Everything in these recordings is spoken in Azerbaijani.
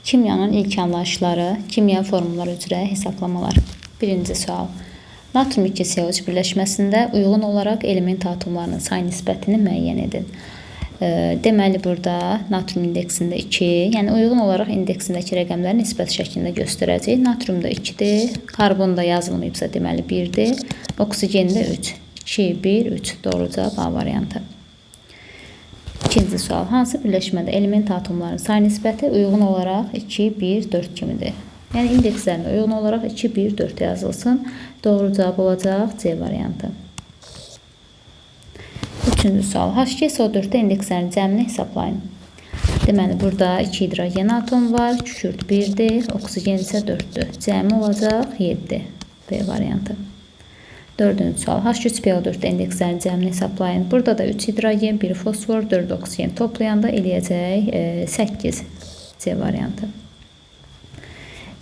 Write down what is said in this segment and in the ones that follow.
Kimyanın ilk anlayışları, kimya formulları üzrə hesablamalar. Birinci sual. Natrium 2 CO3 birləşməsində uyğun olaraq element atomlarının say nisbətini müəyyən edin. Deməli, burada natrium indeksində 2, yəni uyğun olaraq indeksindəki rəqəmləri nisbət şəklində göstərəcək. Natriumda 2-dir, karbonda yazılmayıbsa deməli 1-dir, oksigenda 3. 2, 1, 3. Doğru cavab A variantı. İkinci sual. Hansı birləşmədə element atomlarının say nisbəti uyğun olaraq 2, 1, 4 kimidir? Yəni indekslərinə uyğun olaraq 2, 1, 4 yazılsın. Doğru cavab olacaq C variantı. Üçüncü sual. H2SO4-də indekslərin cəmini hesablayın. Deməli, burada 2 hidrogen atom var, kükürt 1-dir, oksigen isə 4-dür. Cəmi olacaq 7. B variantı. Dördüncü sual. H3PO4-də indekslərin cəmini hesablayın. Burada da 3 hidrogen, 1 fosfor, 4 oksigen toplayanda eləyəcək 8. C variantı.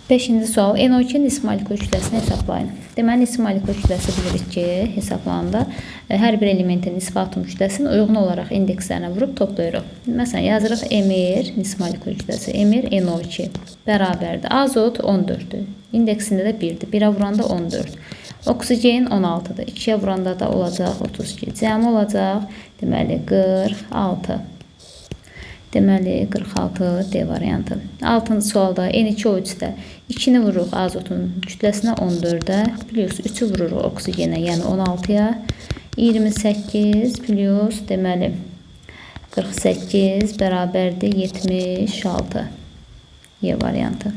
Beşinci sual. NO2 nismolikul kütləsini hesablayın. Deməli, nismolikul kütləsi bilirik ki, hesablananda hər bir elementin nisbi atom kütləsini uyğun olaraq indekslərinə vurub toplayırıq. Məsələn, yazırıq Mr nismolikul kütləsi. Mr NO2 bərabərdir. Azot 14-dür. İndeksində də 1-dir. 1-ə vuranda 14. Oksigen 16-dır. 2-yə vuranda da olacaq 32. Cəmi olacaq, deməli, 46. Deməli, 46 D variantı. 6-cı sualda N2O3-də 2-ni vururuq azotun kütləsinə 14-də, plus 3-ü vururuq oksigenə, yəni 16-ya. 28 plus, deməli, 48 bərabərdir 76. Y variantı.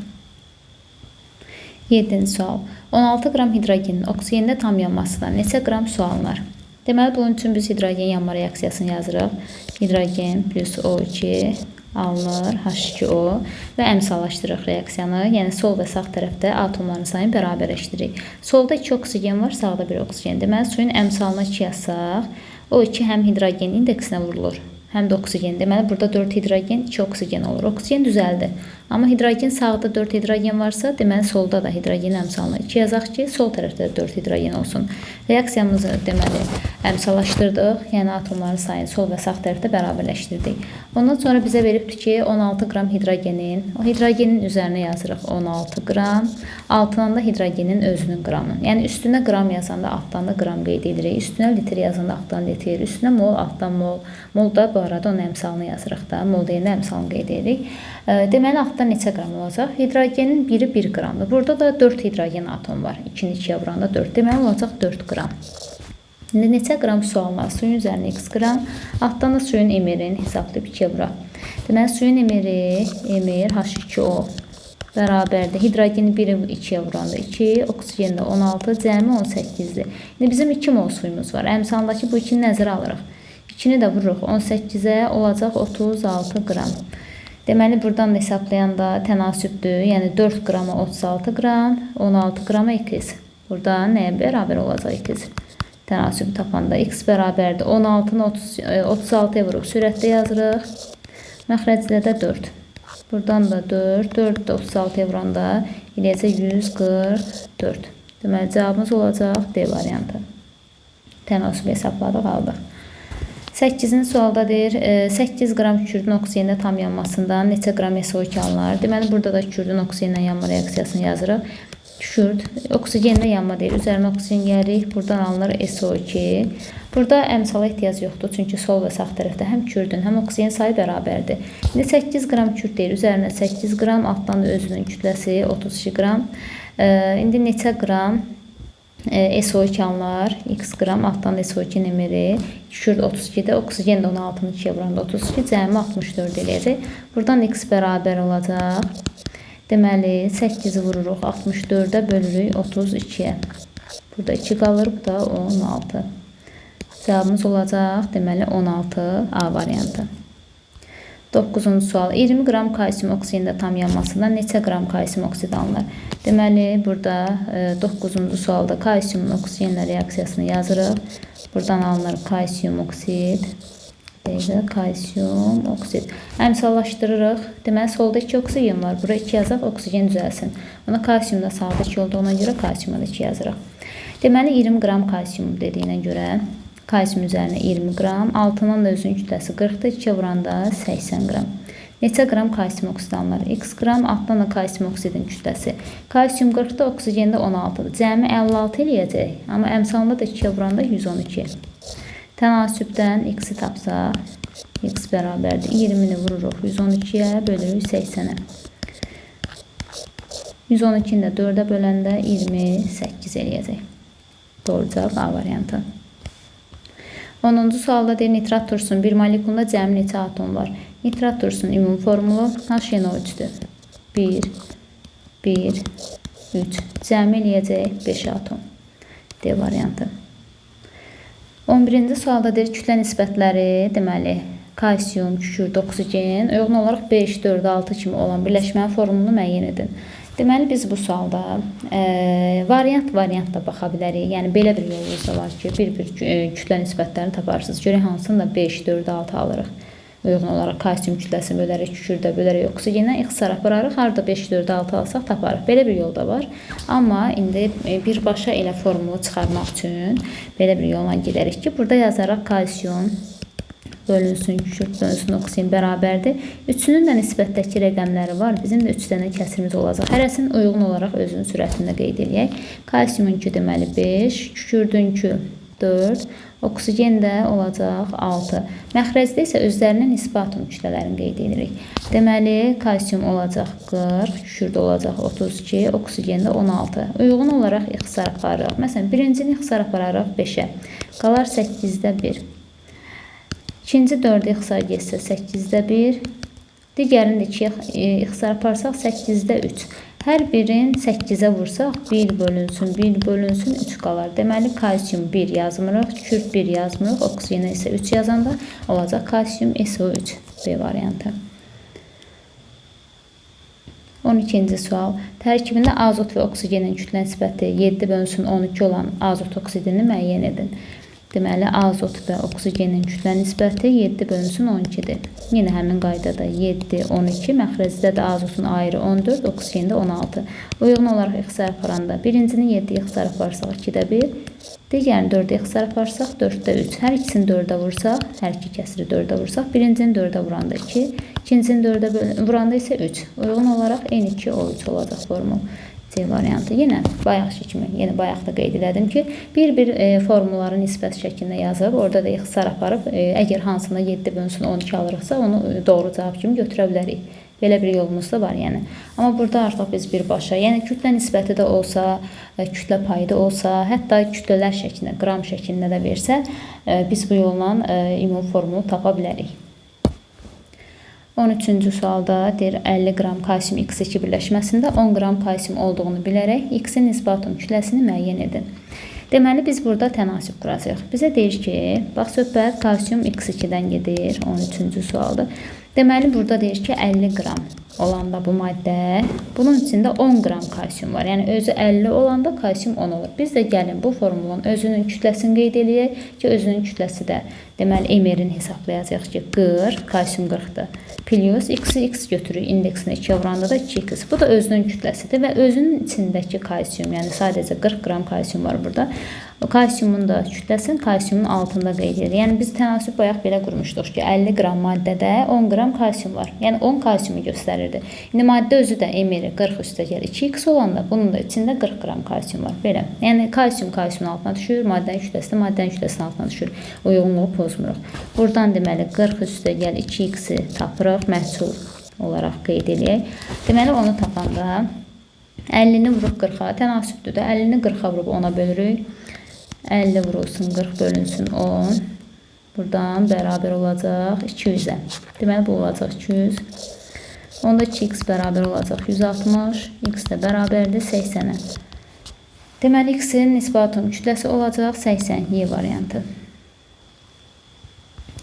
7-ci sual. 16 qram hidrogenin oksigendə tam yanmasından neçə qram su alınır? Deməli, bunun üçün biz hidrogen yanma reaksiyasını yazırıq. Hidrogen plus O2 alınır, H2O və əmsallaşdırırıq reaksiyanı. Yəni, sol və sağ tərəfdə atomların sayını bərabərləşdiririk. Solda 2 oksigen var, sağda 1 oksigen. Deməli, suyun əmsalına 2 yazsaq, O2 həm hidrogen indeksinə vurulur, həm də oksigen. Deməli, burada 4 hidrogen, 2 oksigen olur. Oksigen düzəldi. Amma hidrogen sağda 4 hidrogen varsa, deməli, solda da hidrogen əmsalına 2 yazaq ki, sol tərəfdə 4 hidrogen olsun. Reaksiyamızı, deməli, əmsallaşdırdıq. Yəni, atomların sayını sol və sağ tərəfdə bərabərləşdirdik. Ondan sonra bizə veribdir ki, 16 qram hidrogenin, o hidrogenin üzərinə yazırıq 16 qram, altından da hidrogenin özünün qramı. Yəni, üstünə qram yazanda altdan da qram qeyd edirik. Üstünə litr yazanda altdan litr, üstünə mol, altdan mol. Mol da bu arada onun əmsalını yazırıq da. Mol deyəndə əmsalını qeyd edirik. Deməli, altdan neçə qram olacaq? Hidrogenin biri 1 qramdır. Burada da 4 hidrogen atom var. 2-ni 2-yə vuranda 4. Deməli, olacaq 4 qram. İndi neçə qram su almaq? Suyun üzərinə x qram. Altdan da suyun emirini hesablayıb 2-yə vuraq. Deməli, suyun emiri, emir H2O bərabərdir. Hidrogenin biri 2-yə vuranda 2, oksigen də 16, cəmi 18-dir. İndi bizim 2 mol suyumuz var. Əmsalındakı bu 2-ni nəzərə alırıq. 2-ni də vururuq 18-ə, olacaq 36 qram. Deməli, buradan da hesablayanda tənasübdür. Yəni, 4 qrama 36 qram, 16 qrama x. Buradan nəyə bərabər olacaq x? Tənasüb tapanda x bərabərdir. 16-nı 36-ya vuruq. Sürətdə yazırıq. Məxrəcdə də 4. Buradan da 4. 4 də 36-ya vuranda eləyəcək 144. Deməli, cavabımız olacaq D variantı. Tənasüb hesabladıq, aldıq. 8-ci sualda deyir, 8 qram kükürdün oksigendə tam yanmasından neçə qram SO2 alınır? Deməli, burada da kükürdün oksigenlə yanma reaksiyasını yazırıq. Kükürd, oksigenlə yanma deyir. Üzərinə oksigen gəlirik. Buradan alınır SO2. Burada əmsala ehtiyac yoxdur. Çünki sol və sağ tərəfdə həm kükürdün, həm oksigen sayı bərabərdir. İndi 8 qram kükürd deyir. Üzərinə 8 qram, altdan da özünün kütləsi 32 qram. İndi neçə qram SO2 alınır, x qram, altdan da SO2 emiri, kükürd 32-də, oksigen də 16-nı 2-yə vuranda 32, cəmi 64 eləyəcək. Buradan x bərabər olacaq. Deməli, 8-i vururuq 64-də, bölürük 32-yə. Burada 2 qalır, bu da 16. Cavabımız olacaq, deməli, 16 A variantı. 9-cu sual. 20 qram kalsium oksigendə tam yanmasından neçə qram kalsium oksid alınır? Deməli, burada 9-cu sualda kalsiumun oksigenlə reaksiyasını yazırıq. Buradan alınır kalsium oksid. Kalsium oksid. Əmsallaşdırırıq. Deməli, solda 2 oksigen var. Bura 2 yazaq, oksigen düzəlsin. Ona kalsium da sağda 2 olduğuna görə kalsiuma da 2 yazırıq. Deməli, 20 qram kalsium dediyinə görə kalsium üzərinə 20 qram, altının da özünün kütləsi 40-dır, 2-yə vuranda 80 qram. Neçə qram kalsium oksid alınır? X qram 60 dənə kalsium oksidin kütləsi. Kalsium 40-da, oksigenda 16-dır. Cəmi 56 eləyəcək. Amma əmsalında da 2-yə vuranda 112. Tənasübdən X-i tapsaq, X bərabərdir. 20-ni vururuq 112-yə, bölürük 80-ə. 112-ni də 4-ə böləndə 28 eləyəcək. Doğru cavab A variantı. 10-cu sualda deyir, nitrat turşunun bir molekulunda cəmi neçə atom var? Nitrat turşunun ümumi formulu HNO3-dür. 1, 1, 3. Cəmi eləyəcək 5 atom. D variantı. 11-ci sualda deyir, kütlə nisbətləri, deməli, kalsium, kükürt, oksigen uyğun olaraq 5, 4, 6 kimi olan birləşmənin formulunu müəyyən edin. Deməli, biz bu sualda variant da baxa bilərik. Yəni, belə bir yolumuz da var ki, bir kütlə nisbətlərini taparsınız. Görək hansını da 5, 4, 6 alırıq. Uyğun olaraq kalsium kütləsini bölərək, kükürdə bölərək, oksigendən ixtisar apararıq. Harada 5, 4, 6 alsaq taparıq. Belə bir yol da var. Amma indi birbaşa elə formulu çıxarmaq üçün belə bir yolla gedərik ki, burada yazaraq kalsium bölünsün, kükürt bölünsün, oksigen bərabərdir. Üçünün də nisbətdəki rəqəmləri var. Bizim də 3 dənə kəsirimiz olacaq. Hərəsinin uyğun olaraq özünün sürətində qeyd edək. Kalsiumunki deməli 5, kükürdünkü 4, oksigen də olacaq 6. Məxrəcdə isə özlərinə nisbi atom kütlələrini qeyd edirik. Deməli, kalsium olacaq 40, kükürd olacaq 32, oksigen də 16. Uyğun olaraq ixtisar aparırıq. Məsələn, birincini ixtisar apararıq 5-ə. Qalar 8-də 1. İkinci 4-ə ixtisar getsə 8-də 1. Digərini də 2-yə ixtisar aparsaq 8-də 3. Hər birin 8-ə vursaq 1 bölünsün, 1 bölünsün, 3 qalar. Deməli, kalsium 1 yazmırıq, kükürt 1 yazmırıq, oksigenə isə 3 yazanda olacaq kalsium SO3. B variantı. 12-ci sual. Tərkibində azot və oksigenin kütlə nisbəti 7 bölünsün 12 olan azot oksidini müəyyən edin. Deməli, azot və oksigenin kütlə nisbəti 7 bölünsün 12-dir. Yenə həmin qaydada 7, 12, məxrəcdə də azotun ayrı 14, oksigendə 16. Uyğun olaraq ixtisar aparanda birincini 7-yə ixtisar aparsaq 2-də 1, digərini 4-ə ixtisar aparsaq 4-də 3. Hər ikisini 4-ə vursaq, hər iki kəsiri 4-ə vursaq, birincini 4-ə vuranda 2, ikincisini 4-ə vuranda isə 3. Uyğun olaraq N2 O3 olacaq formul. C variantı. Yenə bayaqki kimi, bayaq da qeyd elədim ki, bir formulları nisbət şəklində yazıb, orada da ixtisar aparıb, əgər hansında 7 bölünsün 12 alırıqsa, onu doğru cavab kimi götürə bilərik. Belə bir yolumuz da var, yəni. Amma burada artıq biz birbaşa, yəni kütlə nisbəti də olsa, kütlə payı da olsa, hətta kütlələr şəklində, qram şəklində də versə, biz bu yolla ümumi formulu tapa bilərik. 13-cü sualda deyir 50 qram kalsium X2 birləşməsində 10 qram kalsium olduğunu bilərək X-in nisbi atom kütləsini müəyyən edin. Deməli, biz burada tənasüb quracağıq. Bizə deyir ki, bax, söhbət kalsium X2-dən gedir, 13-cü sualda. Deməli, burada deyir ki, 50 qram olanda bu maddə, bunun içində 10 qram kalsium var. Yəni, özü 50 olanda kalsium 10 olur. Biz də gəlin bu formulun özünün kütləsini qeyd edək ki, özünün kütləsi də, deməli, emerini hesablayacaq ki, 40, kalsium 40-dır. Plus X-i X götürürük, indeksinə 2-yə vuranda da 2X. Bu da özünün kütləsidir və özünün içindəki kalsium, yəni sadəcə 40 qram kalsium var burada. O kalsiumun da kütləsini kalsiumun altında qeyd edir. Yəni, biz tənasüb bayaq belə qurmuşduq ki, 50 qram maddədə 10 qram kalsium var. Yəni, 10 kalsiumu göstərirdi. İndi maddə özü də emeri 40 üstə gəlir 2X olanda bunun da içində 40 qram kalsium var. Belə. Yəni, kalsium kalsiumun altına düşür, maddənin kütləsi də maddənin kütləsinin altına düşür. Uyğunluğu pozmuruq. Buradan deməli 40 üstə gəl 2X-i tapırıq, məhsul olaraq qeyd edək. Deməli, onu tapanda 50-ni vuruq 40-a, tənasübdür də 50-ni 40-a vurub 10-a bölürük. 50 vurulsun 40 bölünsün 10. Buradan bərabər olacaq 200-ə. Deməli, bu olacaq 200. Onda 2x bərabər olacaq 160. X də bərabərdir 80-ə. Deməli, x-in nisbi atom kütləsi olacaq 80. Y variantı.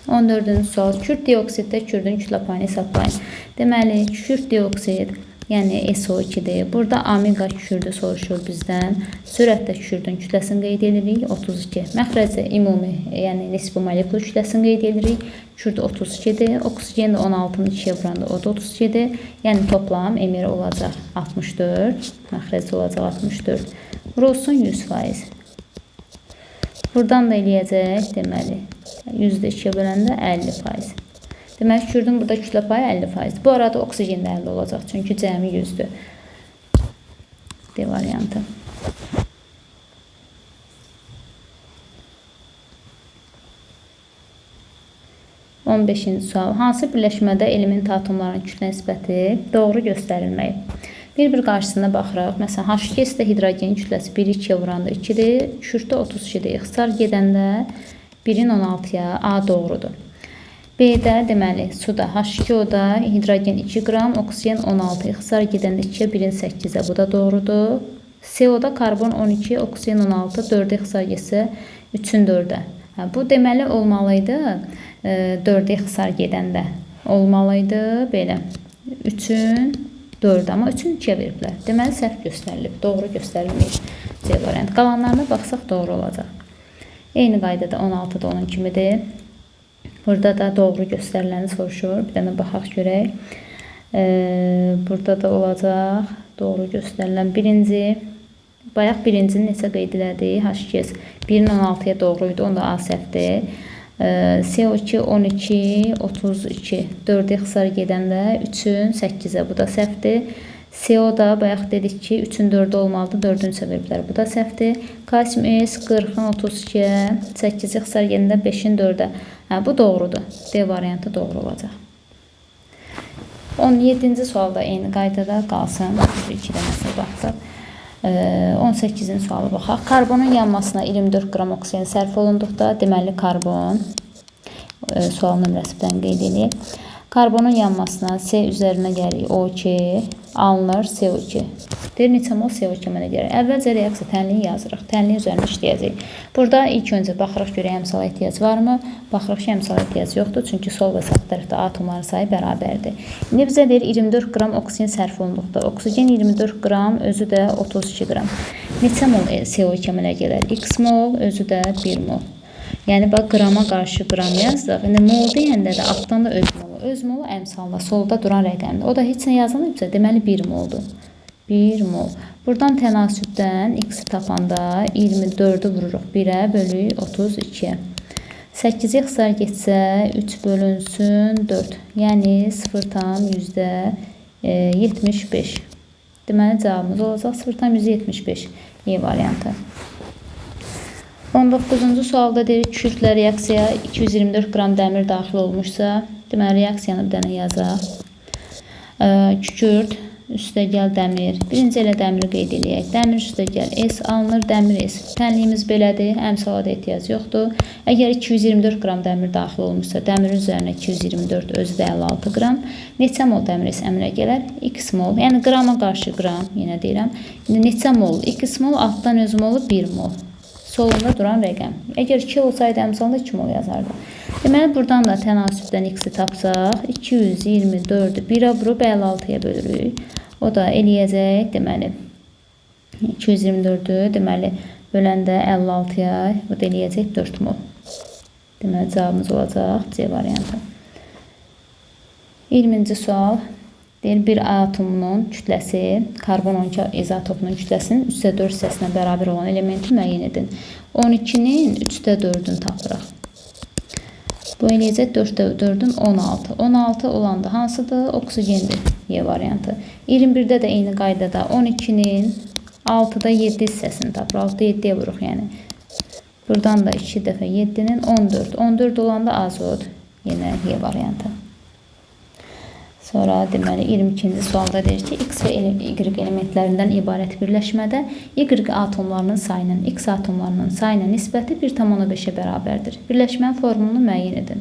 14-cü sual. Kükürt dioksiddə kükürdün kütlə payını hesablayın. Deməli, kükürt dioksid, yəni SO2-dir. Burada omega kükürdü soruşur bizdən. Sürətdə kükürdün kütləsini qeyd edirik, 32. Məxrəcdə ümumi, yəni nisbi molekul kütləsini qeyd edirik. Kükürd 32-dir. Oksigen də 16-nı 2-yə vuranda o da 32-dir. Yəni toplam emeri olacaq 64. Məxrəcdə olacaq 64. Vurulsun 100%. Buradan da eləyəcək, deməli, 100-də 2-yə böləndə 50%. Demək kürdün burada kütlə payı 50%. Bu arada oksigen də 50 olacaq. Çünki cəmi 100-dür. D variantı. 15-ci sual. Hansı birləşmədə element atomlarının kütlə nisbəti doğru göstərilməyib? Bir qarşısına baxıraq. Məsələn, H2-də hidrogenin kütləsi 1-2-yə vuranda 2-dir, kürtdə 32-dir. İxtisar gedəndə 1-in 16-ya A doğrudur. B-də deməli, suda H2O-da hidrogen 2 qram, oksigen 16, ixtisar gedəndə 2-yə 1-in 8-ə, bu da doğrudur. CO-da karbon 12, oksigen 16, 4-ə ixtisar getsə 3-ün 4-ə. Bu deməli olmalıydı 4-ə ixtisar gedəndə. Olmalıydı belə 3-ün 4, amma 3-ün 2-yə veriblər. Deməli səhv göstərilib, doğru göstərilməyib. C variantı. Qalanlarına baxsaq doğru olacaq. Eyni qaydada 16-da onun kimidir. Burada da doğru göstəriləni soruşur. Bir dənə baxaq görək. Burada da olacaq doğru göstərilən birinci. Bayaq birincinin neçə qeyd elədik? H2S 1-in 16-ya doğruydu. Onda A səhvdir. CO2 12, 32, 4-ə ixtisar gedəndə 3-ün 8-ə, bu da səhvdir. CO-da bayaq dedik ki 3-ün 4-ə olmalıdır, 4-ün isə veriblər, bu da səhvdir. Kalsium S 40-ın 32-yə, 8-ə ixtisar gedəndə 5-in 4-ə. Bu doğrudur. D variantı doğru olacaq. 17-ci sualda eyni qaydada qalsın. 2 dənəsə baxsaq. 18-ci suala baxaq. Karbonun yanmasına 24 qram oksigen sərf olunduqda, deməli karbon, sual nömrəsindən qeyd edək. Karbonun yanmasına C üzərinə gəlir O2, alınır CO2. Deyir, neçə mol CO2 əmələ gəlir. Əvvəlcə reaksiya tənliyi yazırıq. Tənliyi üzərində işləyəcək. Burada ilk öncə baxırıq görək əmsala ehtiyac varmı? Baxırıq ki, əmsala ehtiyac yoxdur. Çünki sol və sağ tərəfdə atomların sayı bərabərdir. İndi bizə deyir 24 qram oksigen sərf olunduqda. Oksigen 24 qram, özü də 32 qram. Neçə mol CO2 əmələ gəlir? X mol, özü də 1 mol. Yəni, bax, qrama qarşı qram yazdıq. İndi mol deyəndə də altdan da öz molu. Öz molu əmsalla, solda duran rəqəmdir. O da heç nə yazılmayıbsa, deməli 1 moldur. 1 mol. Buradan tənasübdən x-i tapanda 24-ü vururuq 1-ə bölük 32-yə. 8-i ixtisar getsə 3 bölünsün 4. Yəni 0,75. Deməli cavabımız olacaq 0,75. E variantı. 19-cu sualda deyir, kürdlə reaksiyaya 224 qram dəmir daxil olmuşsa, deməli reaksiyanı bir dənə yazaq. Kükürd, üstəgəl dəmir. Birinci elə dəmiri qeyd edək. Dəmir üstəgəl S alınır, dəmir S. Tənliyimiz belədir, əmsala da ehtiyac yoxdur. Əgər 224 qram dəmir daxil olmuşsa, dəmirin üzərinə 224, özü də 56 qram. Neçə mol dəmir S əmələ gələr? X mol. Yəni qrama qarşı qram, yenə deyirəm. İndi neçə mol? X mol, altdan öz molu 1 mol. Solunda duran rəqəm. Əgər 2 olsaydı əmsalda 2 mol yazardı. Deməli, buradan da tənasübdən x-i tapsaq, 224-ü 1-ə vurub 56-ya bölürük. O da eləyəcək, deməli, 224-ü, deməli, böləndə 56-ya, o da eləyəcək 4 mol. Deməli, cavabımız olacaq C variantı. 20-ci sual. Deyir, bir atomunun kütləsi, karbon 12 izotopunun kütləsinin 3/4 hissəsinə bərabər olan elementi müəyyən edin. 12-nin 3/4-ünü tapırıq. Bu eləyəcək 4/4-ün 16. 16 olanda hansıdır? Oksigendir. Y variantı. 21-də də eyni qaydada 12-nin 6-da 7 hissəsini tapırıq. 6-da 7-yə vuruq, yəni. Buradan da 2 dəfə 7-nin 14. 14 olanda azot. Yenə Y variantı. Sonra deməli 22-ci sualda deyir ki, X və Y elementlərindən ibarət birləşmədə Y atomlarının sayının X atomlarının sayına nisbəti 1,5-ə bərabərdir. Birləşmənin formulunu müəyyən edin.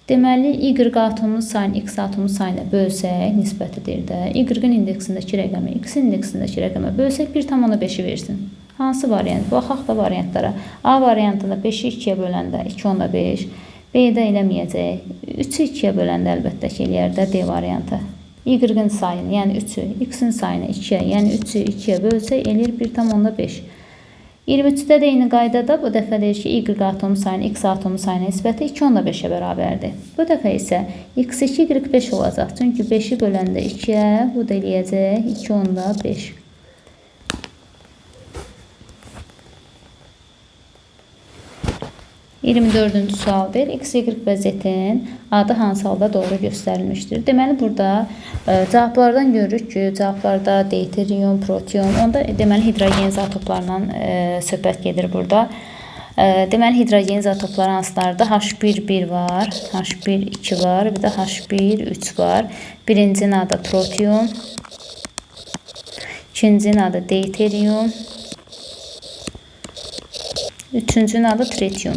Deməli, Y atomunun sayını X atomunun sayına bölsək, nisbətidir də, Y-in indeksindəki rəqəmi X-in indeksindəki rəqəmə bölsək 1,5-i versin. Hansı variant? Baxaq da variantlara. A variantında 5-i 2-yə böləndə 2,5. B-də eləməyəcək. 3-ü 2-yə böləndə əlbəttə ki, eləyər də D variantı. Y-in sayını, yəni 3-ü, X-in sayını 2-yə, yəni 3-ü 2-yə bölsək, eləyir 1,5. 23-də də eyni qaydada bu dəfə deyir ki, Y atomu sayını X atomu sayına nisbəti 2,5-ə bərabərdir. Bu dəfə isə X2, Y5 olacaq. Çünki 5-i böləndə 2-yə, bu da eləyəcək 2,5. 24-cü sualdır. X, Y və Z-in adı hansı halda doğru göstərilmişdir? Deməli, burada cavablardan görürük ki, cavablarda deuterium, protium, onda deməli hidrogen izotoplarından söhbət gedir burada. Deməli, hidrogen izotopları hansılardır? H1-1 var, H1-2 var, bir də H1-3 var. Birincinin adı protium, ikincinin adı deuterium, üçüncünün adı tritium.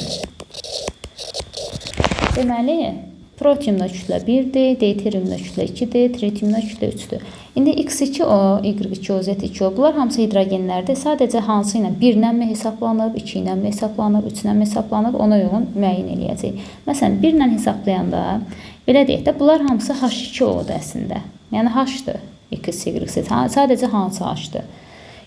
Deməli, protiumda kütlə 1-dir, deuteriumda kütlə 2-dir, tritiumda kütlə 3-dür. İndi X2O, Y2O, Z2O bunlar hamısı hidrogenlərdir. Sadəcə hansı ilə 1-lə mi hesablanıb, 2 ilə mi hesablanıb, 3-lə mi hesablanıb ona uyğun müəyyən eləyəcək. Məsələn, 1-lə hesablayanda belə deyək də, bunlar hamısı H2O-dur əslində. Yəni H-dır, X, Y, Z. Sadəcə hansı H-dır?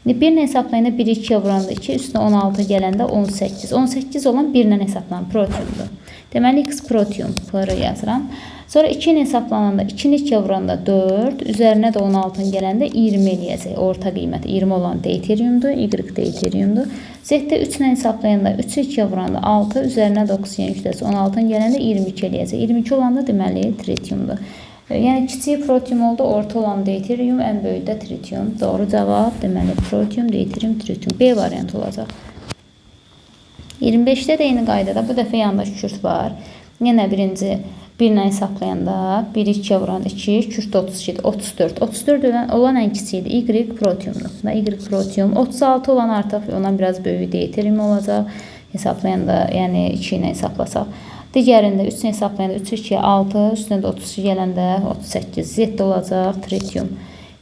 İndi 1 ilə hesablayanda 1, 2-yə vuranda 2, üstünə 16 gələndə 18. 18 olan 1 ilə hesablanan protiumdur. Deməli, X protium, P-rı yazıram. Sonra 2 ilə hesablananda 2-ni 2-yə vuranda 4, üzərinə də 16-ın gələndə 20 eləyəcək. Orta qiyməti 20 olan deuteriumdur, Y deuteriumdur. Z-də 3 ilə hesablayanda 3-ü 2-yə vuranda 6, üzərinə də oksigen kütləsi 16-ın gələndə 22 eləyəcək. 22 olanda deməli tritiumdur. Yəni kiçik protium oldu, orta olan deuterium, ən böyük də tritium. Doğru cavab deməli protium, deuterium, tritium. B variantı olacaq. 25-də də eyni qaydada bu dəfə yanında kürt var. Yenə birinci 1 ilə hesablayanda 1, 2-yə vuranda 2, kürt 32-dir, 34. 34 olan ən kiçiyidir, Y protiumdur. Y protium, 36 olan artıq ondan biraz böyük deuterium olacaq. Hesablayanda, yəni 2 ilə hesablasaq. Digərində 3 ilə hesablayanda 3, 2, 6, üstünə də 32 gələndə 38. Z olacaq, tritium.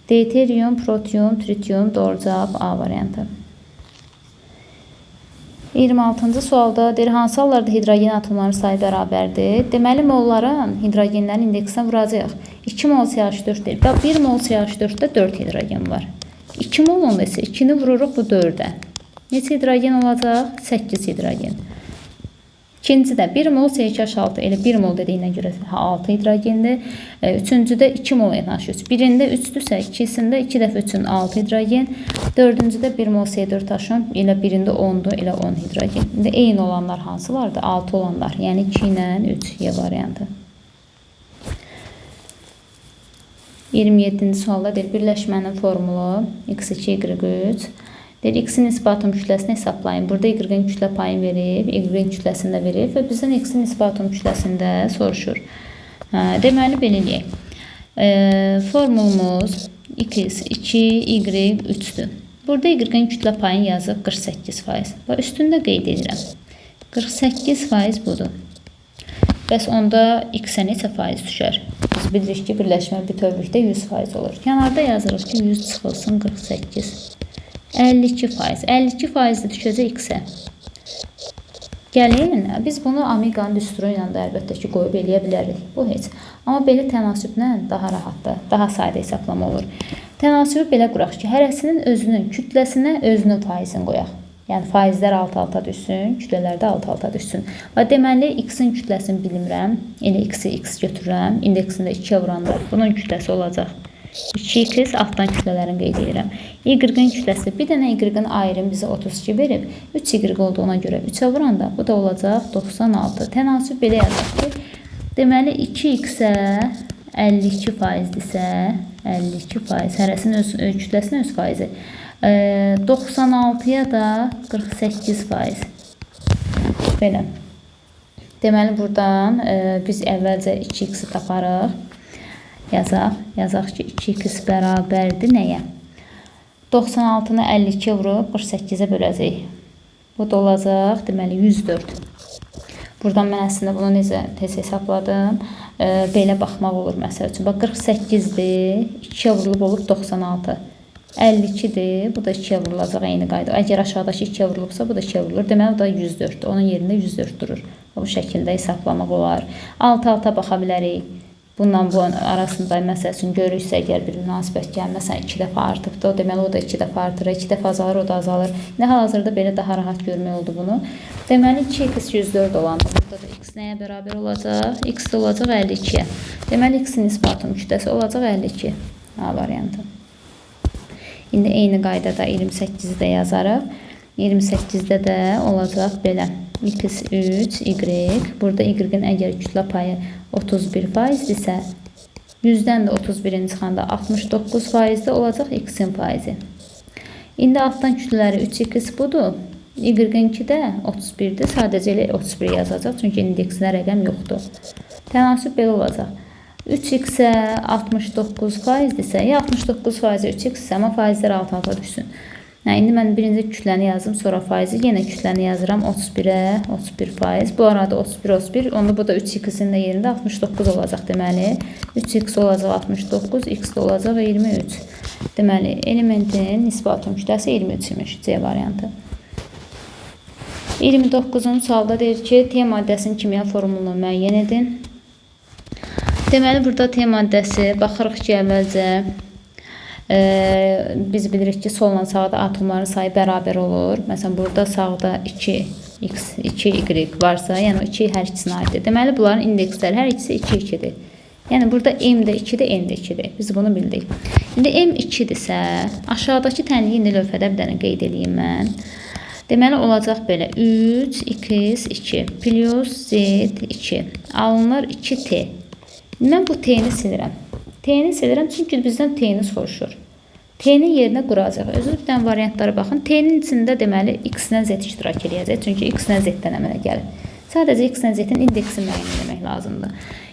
Deuterium, protium, tritium, doğru cavab A variantı. 26-cı sualda deyir, hansı hallarda hidrogen atomlarının sayı bərabərdir? Deməli, molların hidrogenlərin indeksinə vuracaq. 2 mol CH4 deyil. 1 mol CH4-də 4 hidrogen var. 2 mol onda isə 2-ni vururuq bu 4-ə. Neçə hidrogen olacaq? 8 hidrogen. İkincidə 1 mol CH6, elə 1 mol dediyinə görə 6 hidrogendir. Üçüncüdə 2 mol NH3. Birində 3-dürsə, ikisində 2 dəfə 3-ün 6 hidrogen. Dördüncüdə 1 mol C4H10, elə birində 10-dur, elə 10 hidrogen. İndi eyni olanlar hansılardır? 6 olanlar, yəni 2 ilə 3 Y variantı. 27-ci sualda deyir, birləşmənin formulu X2, Y3. Deyir, X-in nisbi atom kütləsini hesablayın. Burada Y-in kütlə payını verib, Y-in kütləsini də verib və bizdən X-in nisbi atom kütləsində soruşur. Deməli, belə eləyək. Formulumuz X, 2, Y, 3-dür. Burada Y-in kütlə payını yazıb 48%. Və üstündə qeyd edirəm. 48% budur. Bəs onda X-ə neçə faiz düşər? Biz bilirik ki, birləşmə bütövlükdə 100% olur. Kənarda yazırıq ki, 100 çıxılsın 48. 52%. 52% düşəcək X-ə. Gəlin, biz bunu amiqanın düsturu ilə də əlbəttə ki, qoyub eləyə bilərik. Bu heç. Amma belə tənasüblə daha rahatdır, daha sadə hesablama olur. Tənasübü belə quraq ki, hərəsinin özünün kütləsinə özünün faizini qoyaq. Yəni, faizlər alt-alta düşsün, kütlələr də alt-alta düşsün. Və deməli, X-in kütləsini bilmirəm. Elə X-i X götürürəm. İndeksində 2-yə vuranda bunun kütləsi olacaq 2x, altdan kütlələrini qeyd edirəm. Y-in kütləsi, bir dənə Y-in ayrım bizə 32 verib. 3Y olduğuna görə 3-ə vuranda bu da olacaq 96. Tənasüb belə yazaq ki, deməli 2x-ə 52%-dirsə, 52%, hərəsinin öz kütləsinin öz faizi. 96-ya da 48%. Belə. Deməli, buradan biz əvvəlcə 2x-i taparıq. Yazaq ki, 2x bərabərdir nəyə? 96-nı 52-yə vurub 48-ə böləcək. Bu da olacaq, deməli, 104. Buradan mən əslində bunu necə tez hesabladım? Belə baxmaq olur məsəl üçün. Bax, 48-dir, 2-yə vurulub olub 96. 52-dir, bu da 2-yə vurulacaq eyni qayda. Əgər aşağıdakı 2-yə vurulubsa, bu da 2-yə vurulur. Deməli, bu da 104-dür. Onun yerində 104 durur. Bu şəkildə hesablamaq olar. Alt-alta baxa bilərik. Bundan bu arasında məsəl üçün görürsə, əgər bir münasibət gəlməsən 2 dəfə artıbdır, deməli o da 2 dəfə artır, 2 dəfə azalır, o da azalır. Hal-hazırda belə daha rahat görmək oldu bunu. Deməli 2x 104 olanda burada da x nəyə bərabər olacaq? X də olacaq 52-yə. Deməli x-in nisbi atom kütləsi olacaq 52. A variantı. İndi eyni qaydada 28-də yazarıq. 28-də də olacaq belə. x 3, y. Burada y-in əgər kütlə payı 31%-dirsə, 100-dən də 31-in çıxanda 69%-də olacaq x-in faizi. İndi altdan kütlələri 3x budur. Y-in də 31-dir. Sadəcə elə 31 yazacaq. Çünki indeksində rəqəm yoxdur. Tənasüb belə olacaq. 3x-ə 69%-dirsə, ya 69%-ə 3x-ə, amma faizlər alt-alta düşsün. İndi mən birinci kütləni yazdım, sonra faizi, yenə kütləni yazıram 31-ə, 31%. Bu arada 31, onda bu da 3x-in də yerində 69 olacaq deməli. 3x olacaq 69, x də olacaq 23. Deməli, elementin nisbi atom kütləsi 23 imiş, C variantı. 29-cu sualda deyir ki, T maddəsinin kimya formulunu müəyyən edin. Deməli, burada T maddəsi, baxırıq ki, əvvəlcə biz bilirik ki, solla sağda atomların sayı bərabər olur. Məsələn, burada sağda 2x, 2y varsa, yəni 2 hər ikisinə aiddir. Deməli, bunların indeksləri hər ikisi 2-2-dir. Yəni, burada m də 2-dir, n də 2-dir. Biz bunu bildik. İndi m 2-dirsə, aşağıdakı tənliyi indi lövhədə bir dənə qeyd edeyim mən. Deməli, olacaq belə 3x2 plus z2 alınır 2t. Mən bu t-ni silirəm. T-ni silirəm çünki bizdən t-ni soruşur. T-nin yerinə quracaq. Özür bir dənə variantlara baxın. T-nin içində deməli x-lə z iştirak edəcək. Çünki x-lə z-dən əmələ gəlir. Sadəcə x-lə z-in indeksini müəyyən etmək lazımdır.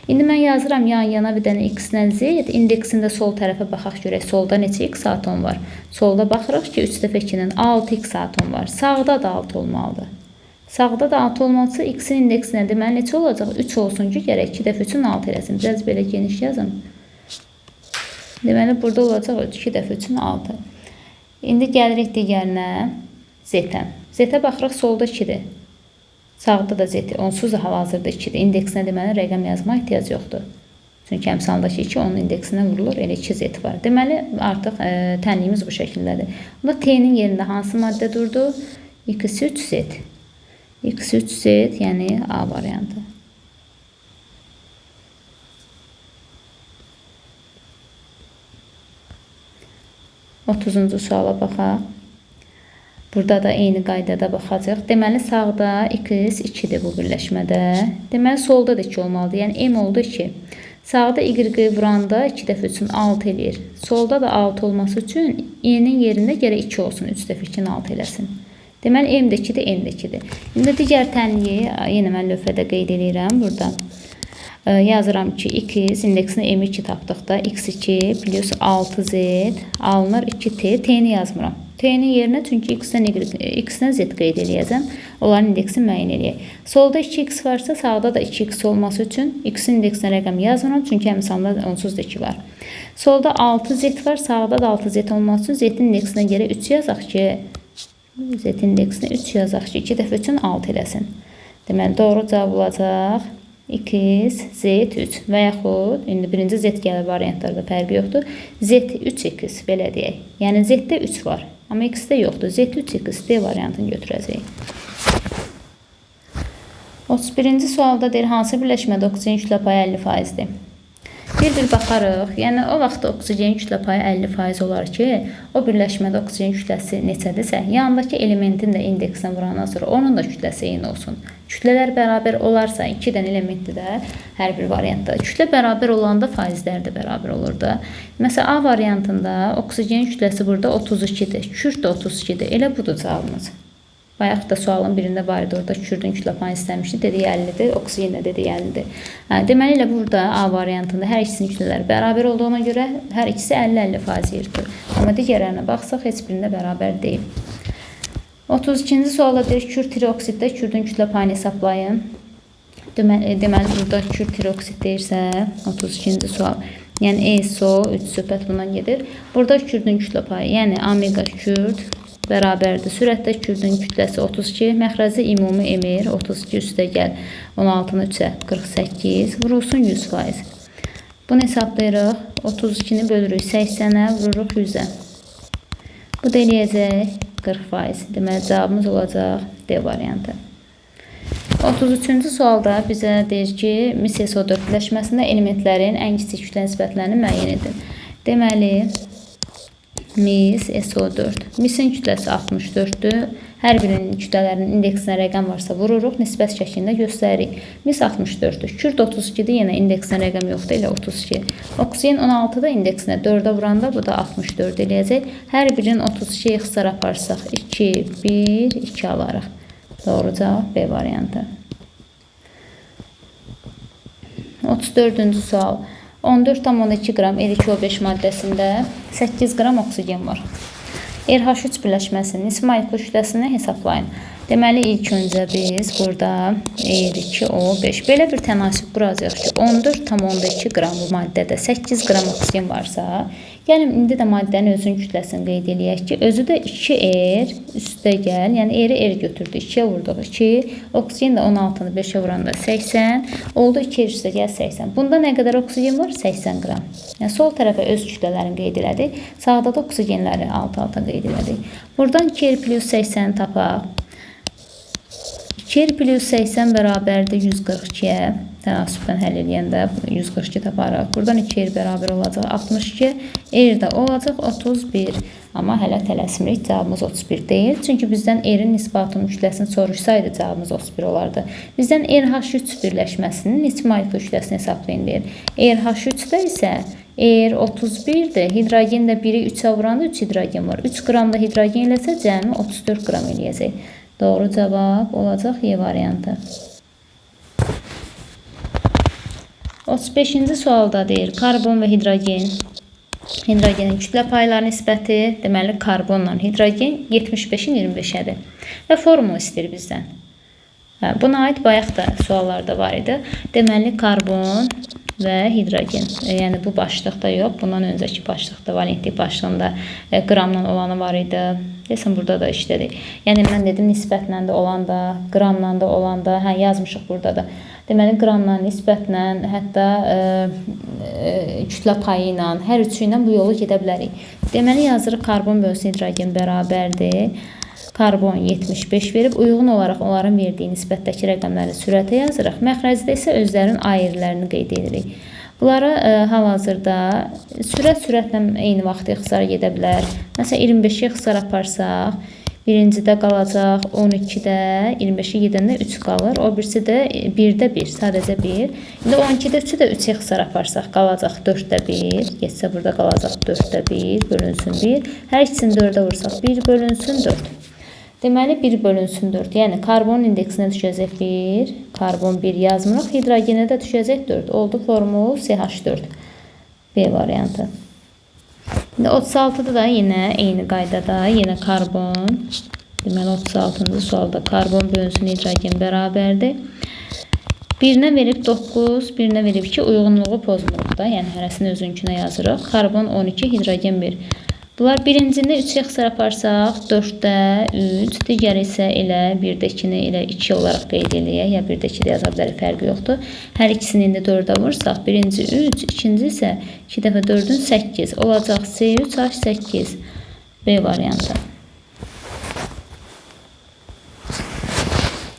İndi mən yazıram yan-yana bir dənə x-lə z. İndeksində sol tərəfə baxaq görək. Solda neçə x atom var? Solda baxırıq ki, 3 dəfə 2-nin 6x atom var. Sağda da 6 olmalıdır. Sağda da 6 olmalıdırsa x-in indeksinə deməli neçə olacaq? 3 olsun ki, gərək 2 dəfə 3-ün 6 eləsin. Biraz belə geniş yazın. Deməli, burada olacaq 2 dəfə 3-ün 6. İndi gəlirik digərinə z-ə. Z-ə baxırıq, solda 2-dir. Sağda da z, onsuz da hal-hazırda 2-dir. İndeksinə deməli rəqəm yazma ehtiyac yoxdur. Çünki əmsaldakı 2 onun indeksinə vurulur, elə 2z var. Deməli, artıq tənliyimiz bu şəkildədir. Bunda t-nin yerində hansı maddə durdu? x3z. x3z, yəni A variantı. 30-cu suala baxaq. Burada da eyni qaydada baxacaq. Deməli, sağda x 2-dir bu birləşmədə. Deməli, solda da 2 olmalıdır. Yəni, m oldu 2. Sağda y vuranda 2 dəfə 3-ün 6 eləyir. Solda da 6 olması üçün e-nin yerində gərək 2 olsun. 3 dəfə 2-nin 6 eləsin. Deməli, m də 2-dir, n də 2-dir. İndi digər tənliyi yenə mən lövhədə qeyd edirəm. Burada yazıram ki, x indeksini m2 tapdıqda x2 plus 6z alınır 2t. T-ni yazmıram. T-nin yerinə çünki x-dən z qeyd eləyəcəm. Onların indeksini müəyyən eləyək. Solda 2x varsa, sağda da 2x olması üçün x-in indeksinə rəqəm yazmıram. Çünki əmsalda onsuz da 2 var. Solda 6z var, sağda da 6z olması üçün z-in indeksinə görə 3 yazaq ki, z-in indeksinə 3 yazaq ki, 2 dəfə 3-ün 6 eləsin. Deməli, doğru cavab olacaq x, z3 və yaxud, indi birinci z gəlir variantlarda fərqi yoxdur. Z 3x, belə deyək. Yəni, z-də 3 var. Amma x-də yoxdur. Z 3x, D variantını götürəcəyik. 31-ci sualda deyir, hansı birləşmədə oksigen kütlə payı 50%-dir? Bir baxarıq. Yəni, o vaxt oksigen kütlə payı 50% olar ki, o birləşmədə oksigen kütləsi neçədirsə, yanındakı elementin də indeksinə vurandan sonra onun da kütləsi eyni olsun. Kütlələr bərabər olarsa, 2 dənə elementdir də hər bir variantda. Kütlə bərabər olanda faizlər də bərabər olur da. Məsələn, A variantında oksigen kütləsi burada 32-dir. Kürd də 32-dir. Elə budur cavabımız. Bayaq da sualın birində var idi, orada kürdün kütlə payını istəmişdi. Dedik 50-dir, oksigen də dedik 50-dir. Deməli, elə burada A variantında hər ikisinin kütlələri bərabər olduğuna görə hər ikisi 50-50% yürütür. Amma digərlərinə baxsaq, heç birində bərabər deyil. 32-ci sualda deyir, kürd tiroksiddə kürdün kütlə payını hesablayın. Deməli, burada kürd tiroksid deyirsə, 32-ci sual. Yəni, SO3 söhbət bundan gedir. Burada kürdün kütlə payı, yəni omega kürd bərabərdir. Sürətdə kürdün kütləsi 32, məxrəzi ümumi emir 32 üstə gəl 16-nı 3-ə 48, vurulsun 100%. Bunu hesablayırıq. 32-ni bölürük 80-ə, vururuq 100-ə. Bu da eləyəcək 40%. Deməli, cavabımız olacaq D variantı. 33-cü sualda bizə deyir ki, mis SO4 birləşməsində elementlərin ən kiçik kütlə nisbətlərini müəyyən edin. Deməli, mis SO4. Misin kütləsi 64-dür. Hər birinin kütlələrinin indeksinə rəqəm varsa vururuq, nisbət şəklində göstəririk. Mis 64-dür. Kürd 32-də yenə indeksinə rəqəm yoxdur, elə 32. Oksigen 16-da indeksinə 4-ə vuranda bu da 64 eləyəcək. Hər birinin 32-yə ixtisar aparsaq 2, 1, 2 alarıq. Doğru cavab B variantı. 34-cü sual. 14,2 qram L2O5 maddəsində 8 qram oksigen var. RH3 birləşməsinin ismail kütləsini hesablayın. Deməli, ilk öncə biz burada R2O5 belə bir tənasüb quracağıq ki, 14,2 qram bu maddədə 8 qram oksigen varsa, gəlin indi də maddənin özünün kütləsini qeyd edək ki, özü də 2R üstə gəl, yəni R-i R götürdü, 2-yə vurduq 2, oksigen də 16-nı 5-ə vuranda 80, oldu 2R üstə gəl 80. Bunda nə qədər oksigen var? 80 qram. Yəni, sol tərəfə öz kütlələrini qeyd elədik, sağda da oksigenləri alt-alta qeyd elədik. Buradan 2R plus 80 tapaq. 2R plus 80 bərabərdir 142-yə. Tənasübdən həll edəndə 142 taparaq. Buradan 2R bərabər olacaq 62. R də olacaq 31. Amma hələ tələsmirik. Cavabımız 31 deyil. Çünki bizdən R-in nisbatının kütləsini soruşsaydı cavabımız 31 olardı. Bizdən RH3 birləşməsinin ismail kütləsini hesablayın deyir. RH3-də isə R 31-dir. Hidrogen də 1-i 3-ə vuranda 3 hidrogen var. 3 qram da hidrogen eləsə cəmi 34 qram eləyəcək. Doğru cavab olacaq Y variantı. 35-ci sualda deyir, karbon və hidrogen. Hidrogenin kütlə payları nisbəti, deməli karbonla hidrogen 75-in 25-ədir. Və formulu istəyir bizdən. Buna aid bayaq da suallarda var idi. Deməli karbon və hidrogen. Yəni bu başlıqda yox, bundan öncəki başlıqda, valentlik başlığında qramla olanı var idi. Desəm burada da işlədik. Yəni mən dedim nisbətlə də olan da, qramla da olan da, yazmışıq burada da. Deməli qramla, nisbətlə, hətta kütlə payı ilə, hər üçü ilə bu yolu gedə bilərik. Deməli yazırıq karbon bölünsün hidrogen bərabərdir. Karbon 75 verib, uyğun olaraq onların verdiyi nisbətdəki rəqəmləri sürətə yazırıq. Məxrəcdə isə özlərinin ayrılarını qeyd edirik. Bunlara hal-hazırda sürətlə eyni vaxt ixtisar gedə bilər. Məsələn, 25-i ixtisar aparsaq, birincidə qalacaq 12-də, 25-i gedəndə 3 qalır. O birisi də 1-də 1, sadəcə 1. İndi 12-də 3-ü də 3-ə ixtisar aparsaq, qalacaq 4-də 1. Getsə burada qalacaq 4-də 1, bölünsün 1. Hər ikisini 4-ə vursaq 1 bölünsün 4. Deməli 1 bölünsün 4. Yəni karbon indeksinə düşəcək 1, karbon 1 yazmırıq, hidrogenə də düşəcək 4. Oldu formul CH4. B variantı. İndi 36-da da yenə eyni qaydada, yenə karbon. Deməli 36-cı sualda karbon bölünsün hidrogen bərabərdir. Birinə verib 9, birinə verib 2, uyğunluğu pozmuruq da. Yəni hərəsini özünkünə yazırıq. Karbon 12, hidrogen 1. Bunlar birincində 3-ə ixtisar aparsaq 4-də 3, digər isə elə 1-də 2-ni elə 2 olaraq qeyd eləyək. Ya 1-də 2-də yaza bilərik, fərqi yoxdur. Hər ikisini indi 4-ə vursaq, birinci 3, ikinci isə 2 dəfə 4-ün 8 olacaq. C3H8 B variantı.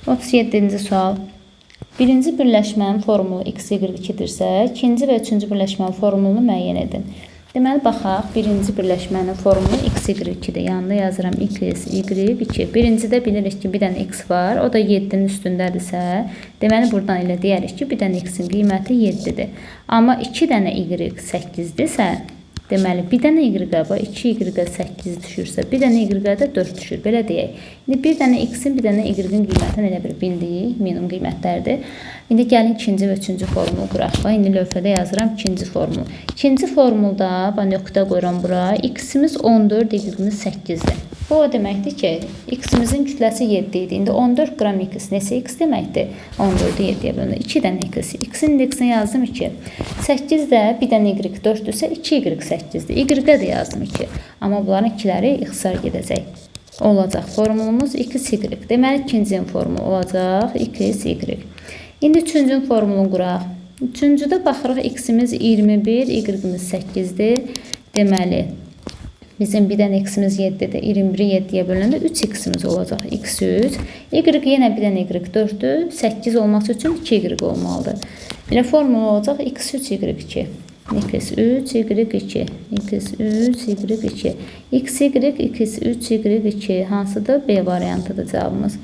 37-ci sual. Birinci birləşmənin formulu X-Y2-dirsə, ikinci və üçüncü birləşmənin formulunu müəyyən edin. Deməli, baxaq, birinci birləşmənin formulu X-Y2-dir. Yanında yazıram X, Y2. Birincidə bilirik ki, bir dənə X var, o da 7-nin üstündədirsə, deməli, buradan elə deyərik ki, bir dənə X-in qiyməti 7-dir. Amma 2 dənə Y 8-dirsə, deməli, bir dənə Y-ə, 2Y-ə 8 düşürsə, bir dənə Y-ə də 4 düşür, belə deyək. İndi bir dənə X-in, bir dənə Y-in qiymətini elə bir bildik, minimum qiymətlərdir. İndi gəlin ikinci və üçüncü formulu quraq. İndi lövhədə yazıram ikinci formulu. İkinci formulda, nöqtə qoyuram bura, X-imiz 14, Y-imiz 8-dir. Bu o deməkdir ki, X-imizin kütləsi 7 idi. İndi 14 qram X neçə X deməkdir? 14-ü 7-yə bölündə 2 dənə X. X-in indeksini yazdım 2. 8 də bir dənə Y 4-dürsə 2Y 8-dir. Y-ə də yazdım 2. Amma bunların ikiləri ixtisar gedəcək. Olacaq. Formulumuz XY. Deməli, ikincinin formulu olacaq XY. İndi üçüncünün formulunu quraq. Üçüncüdə baxırıq X-imiz 21, Y-imiz 8-dir. Deməli, bizim bir dənə X-imiz 7-dir. 21-i 7-yə bölündə 3X-imiz olacaq. X3. Y yenə bir dənə Y 4-dür. 8 olması üçün 2Y olmalıdır. Belə formula olacaq X3, Y2. x3, y2, x3, y2, xy, x3, y2 hansıdır? B variantıdır cavabımız.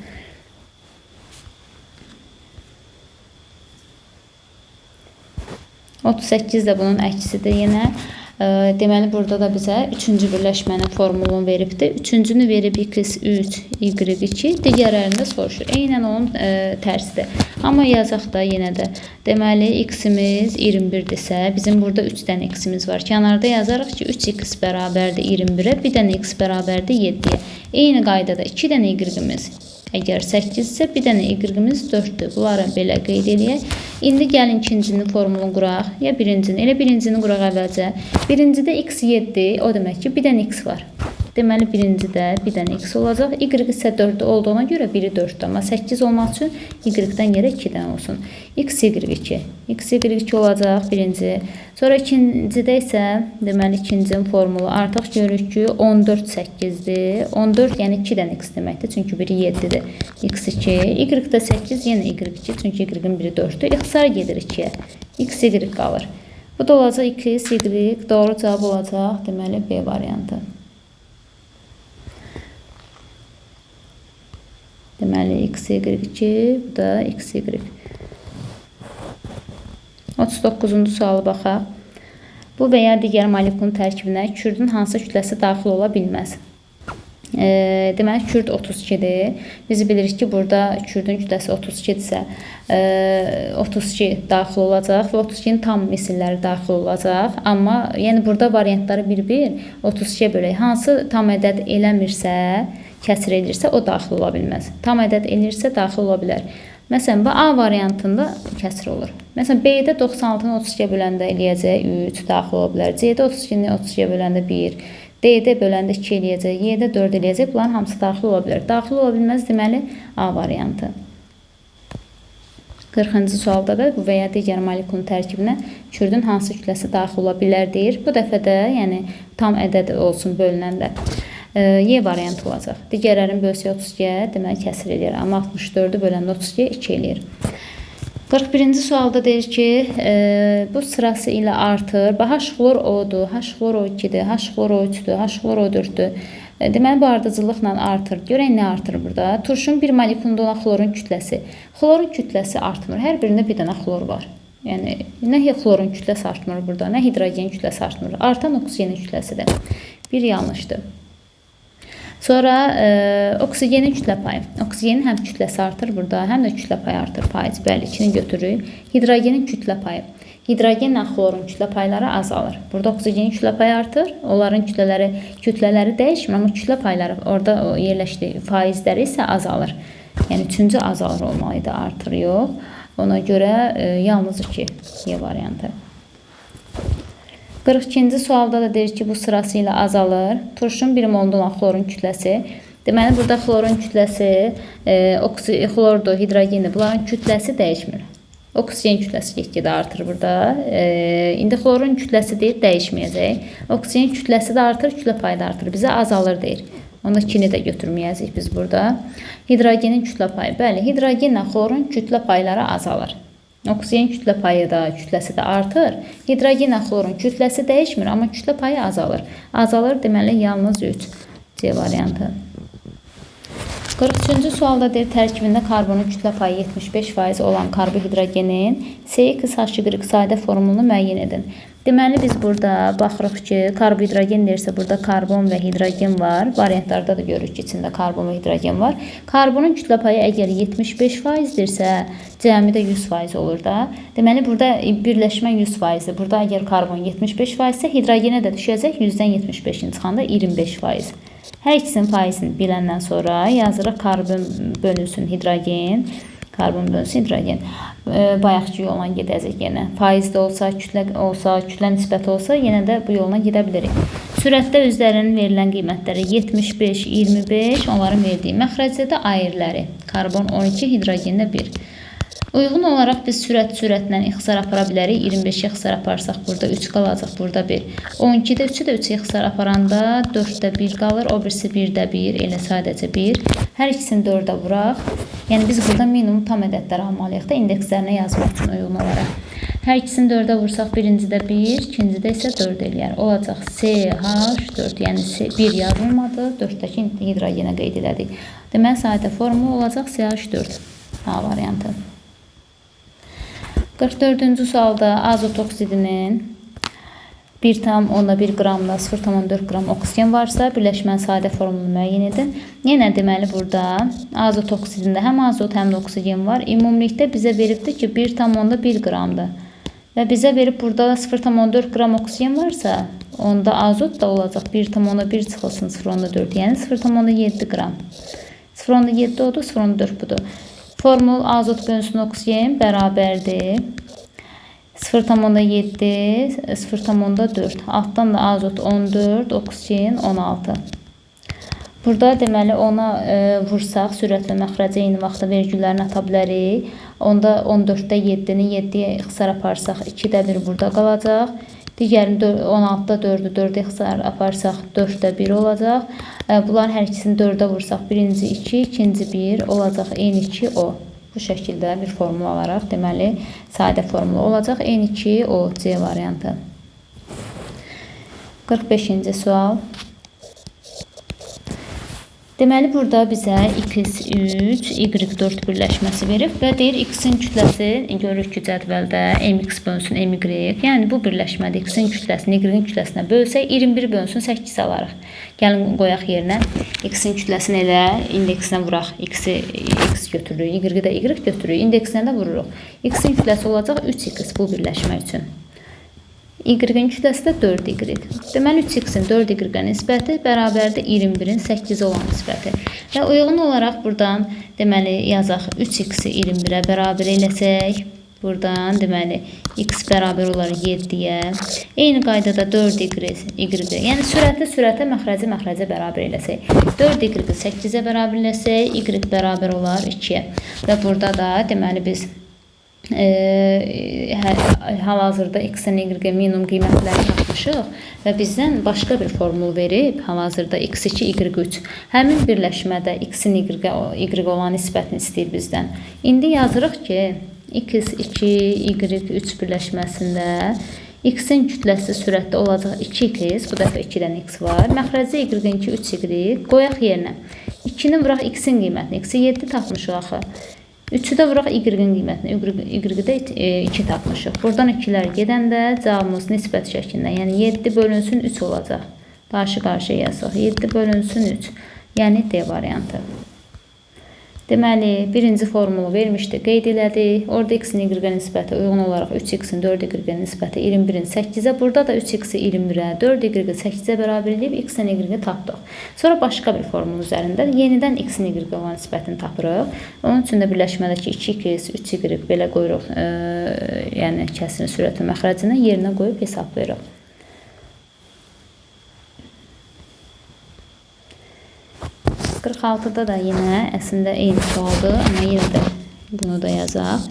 38 də bunun əksidir yenə. Deməli burada da bizə 3-cü birləşmənin formulunu veribdir. 3-cünü verib x3, y2, digərlərində soruşur. Eynən onun tərsidir. Amma yazaq da yenə də. Deməli x-imiz 21-dirsə, bizim burada 3 dənə x-imiz var. Kənarda yazarıq ki, 3x bərabərdir 21-ə, bir dənə x bərabərdir 7-yə. Eyni qaydada 2 dənə y-imiz. Əgər 8 isə bir dənə y-imiz 4-dür. Bunları belə qeyd edək. İndi gəlin ikincinin formulunu quraq. Ya birincini, elə birincini quraq əvvəlcə. Birincidə x 7, o demək ki, bir dənə x var. Deməli birincidə bir dənə x olacaq. Y isə 4 olduğuna görə biri 4-dür. Amma 8 olmaq üçün y-dən yerə 2 dənə olsun. X, y2. X, y2 olacaq birinci. Sonra ikincidə isə deməli ikincinin formulu artıq görürük ki 14 8-dir. 14 yəni 2 dənə x deməkdir. Çünki biri 7-dir. X2. Y-də 8 yenə y2. Çünki y-in biri 4-dür. İxtisar gedir 2-yə. X, y qalır. Bu da olacaq 2x, y. Doğru cavab olacaq. Deməli B variantı. Deməli x, y2, bu da x, y. 39-cu sualı baxaq. Bu və ya digər molekulun tərkibinə kürdün hansı kütləsi daxil ola bilməz? Deməli, kürd 32-dir. Biz bilirik ki, burada kürdün kütləsi 32-dirsə, 32 daxil olacaq və 32-nin tam misilləri daxil olacaq. Amma yəni burada variantları bir-bir 32-yə bölək. Hansı tam ədəd eləmirsə, kəsr edirsə, o daxil ola bilməz. Tam ədəd elirsə, daxil ola bilər. Məsələn, bu A variantında kəsr olur. Məsələn, B-də 96-nı 32-yə böləndə eləyəcək 3 daxil ola bilər. C-də 32-ni 32-yə böləndə 1. D-də böləndə 2 eləyəcək. Y-də 4 eləyəcək. Bunların hamısı daxil ola bilər. Daxil ola bilməz, deməli A variantı. 40-cı sualda da bu və ya digər molekulun tərkibinə kürdün hansı kütləsi daxil ola bilər deyir. Bu dəfə də yəni tam ədəd olsun bölünəndə. Y variantı olacaq. Digərlərin bölsək 32-yə deməli kəsir eləyir. Amma 64-ü böləndə 32-yə 2 eləyir. 41-ci sualda deyir ki, bu sırası ilə artır. H-xlor O-dur, H-xlor O2-dir, H-xlor O3-dür, H-xlor O4-dür. Deməli, bu ardıcıllıqla artır. Görək nə artır burada? Turşun bir molekulunda olan xlorun kütləsi. Xlorun kütləsi artmır. Hər birində bir dənə xlor var. Yəni, nə xlorun kütləsi artmır burada, nə hidrogen kütləsi artmır. Artan oksigenin kütləsidir. Bir yanlışdır. Sonra oksigenin kütlə payı. Oksigenin həm kütləsi artır burada, həm də kütlə payı artır faiz. Bəli, ikini götürürük. Hidrogenin kütlə payı. Hidrogenlə xlorun kütlə payları azalır. Burada oksigenin kütlə payı artır. Onların kütlələri dəyişmir, amma kütlə payları orada yerləşdiyi faizləri isə azalır. Yəni, üçüncü azalır olmalıydı, artır yox. Ona görə yalnız 2 Y variantı. 42-ci sualda da deyir ki, bu sırası ilə azalır. Turşun bir molunda olan xlorun kütləsi. Deməli, burada xlorun kütləsi, xlordur, hidrogendir. Bunların kütləsi dəyişmir. Oksigen kütləsi get-gedə artır burada. İndi xlorun kütləsi deyir, dəyişməyəcək. Oksigen kütləsi də artır, kütlə payı da artır. Bizə azalır deyir. Onda 2-ni də götürməyəcək biz burada. Hidrogenin kütlə payı. Bəli, hidrogenlə xlorun kütlə payları azalır. Oksigen kütlə payı da, kütləsi də artır. Hidrogenlə xlorun kütləsi dəyişmir, amma kütlə payı azalır. Azalır, deməli, yalnız 3 C variantı. 43-cü sualda deyir, tərkibində karbonun kütlə payı 75% olan karbohidrogenin CXH2 sadə formulunu müəyyən edin. Deməli, biz burada baxırıq ki, karbohidrogen deyirsə, burada karbon və hidrogen var. Variantlarda da görürük ki, içində karbon və hidrogen var. Karbonun kütlə payı əgər 75%dirsə, cəmidə 100% olur da. Deməli, burada birləşmə 100%dir. Burada əgər karbon 75%-sə, hidrogenə də düşəcək 100-dən 75-in çıxanda 25%. Hər ikisinin faizini biləndən sonra yazırıq karbon bölünsün hidrogen. Karbon bölünsün hidrogen. Bayaqçı yolla gedəcək yenə. Faizdə olsa, kütlə nisbəti olsa, yenə də bu yolla gedə bilirik. Sürətdə özlərinin verilən qiymətləri 75, 25, onların verdiyi məxrəcdə ayrıları. Karbon 12, hidrogenlə 1. Uyğun olaraq biz sürətlə ixtisar apara bilərik. 25-ə ixtisar aparsaq burada 3 qalacaq, burada 1. 12-də 3-ü də 3-ə ixtisar aparanda 4-də 1 qalır, o birisi 1-də 1, elə sadəcə 1. Hər ikisini 4-ə vuraq. Yəni biz burada minimum tam ədədləri almalıyıq da indekslərinə yazmaq üçün uyğun olaraq. Hər ikisini 4-ə vursaq, birincidə 1, ikincidə isə 4 eləyər. Olacaq CH4, yəni 1 yazılmadı, 4-dəki hidrogenə qeyd elədik. Deməli, sadə formulu olacaq CH4. A variantı. 44-cü sualda azot oksidinin 1,1 qramla 0,4 qram oksigen varsa, birləşmənin sadə formulunu müəyyən edin. Yenə deməli, burada azot oksidində həm azot, həm də oksigen var. Ümumilikdə bizə veribdir ki, 1,1 qramdır. Və bizə verib burada 0,4 qram oksigen varsa, onda azot da olacaq 1,1 çıxılsın 0,4, yəni 0,7 qram. 0,7 odur, 0,4 budur. Formul azot bölünsün oksigen bərabərdir. 0,7, 0,4. Altdan da azot 14, oksigen 16. Burada deməli ona vursaq, sürətlə məxrəcə eyni vaxtda vergüllərini ata bilərik. Onda 14-də 7-ni 7-yə ixtisar aparsaq, 2-də 1 burada qalacaq. Digərini 16-da 4-ü 4-ə ixtisar aparsaq, 4-də 1 olacaq. Bunların hər ikisini 4-ə vursaq, birinci 2, ikinci 1 olacaq, N2O. Bu şəkildə bir formula alaraq, deməli, sadə formula olacaq. N2O, C variantı. 45-ci sual. Deməli, burada bizə x3, y4 birləşməsi verib və deyir, x-in kütləsi, görürük ki, cədvəldə mx bölünsün my, yəni bu birləşmədə x-in kütləsini y-in kütləsinə bölsək, 21 bölünsün 8 alarıq. Gəlin, qoyaq yerinə, x-in kütləsini elə indeksinə vuraq, x-i x götürürük, y-i də y götürürük, indeksinə də vururuq. X-in kütləsi olacaq 3x bu birləşmə üçün. Y-in kütləsi də 4y. Deməli, 3x-in 4y-ə nisbəti bərabərdir 21-in 8 olan nisbəti. Və uyğun olaraq buradan deməli yazaq 3x-i 21-ə bərabər eləsək, buradan deməli x bərabər olar 7-yə. Eyni qaydada 4y, yəni sürətə məxrəcə bərabər eləsək. 4y-i 8-ə bərabər eləsək, y bərabər olar 2-yə. Və burada da deməli biz hal-hazırda x-in y minimum qiymətləri tapmışıq və bizdən başqa bir formul verib, hal-hazırda x2, y3. Həmin birləşmədə x-in y olan nisbətini istəyir bizdən. İndi yazırıq ki, x2, y3 birləşməsində x-in kütləsi sürətdə olacaq 2x, bu dəfə 2-dən x var. Məxrəcə y-inki 3y, qoyaq yerinə. 2-ni vuraq x-in qiymətini, x-i 7 tapmışıq axı. 3-ü də vuraq y-in qiymətini, y-də 2 tapmışıq. Buradan 2-lər gedəndə cavabımız nisbət şəklində, yəni 7 bölünsün 3 olacaq. Qarşı-qarşıya yazaq, 7 bölünsün 3, yəni D variantı. Deməli, birinci formulu vermişdi, qeyd elədik. Orada x-in y-ə nisbəti uyğun olaraq 3x-in 4y-ə nisbəti 21-in 8-ə. Burada da 3x-i 21-ə, 4y-ə 8-ə bərabər edib x-in y-ə tapdıq. Sonra başqa bir formul üzərində yenidən x-in y-ə olan nisbətini tapırıq. Onun üçün də birləşmədəki 2x, 3y belə qoyuruq, yəni kəsrin sürəti məxrəcinə yerinə qoyub hesablayırıq. 46-da da yenə əslində eyni sualdır, amma yenə də bunu da yazaq.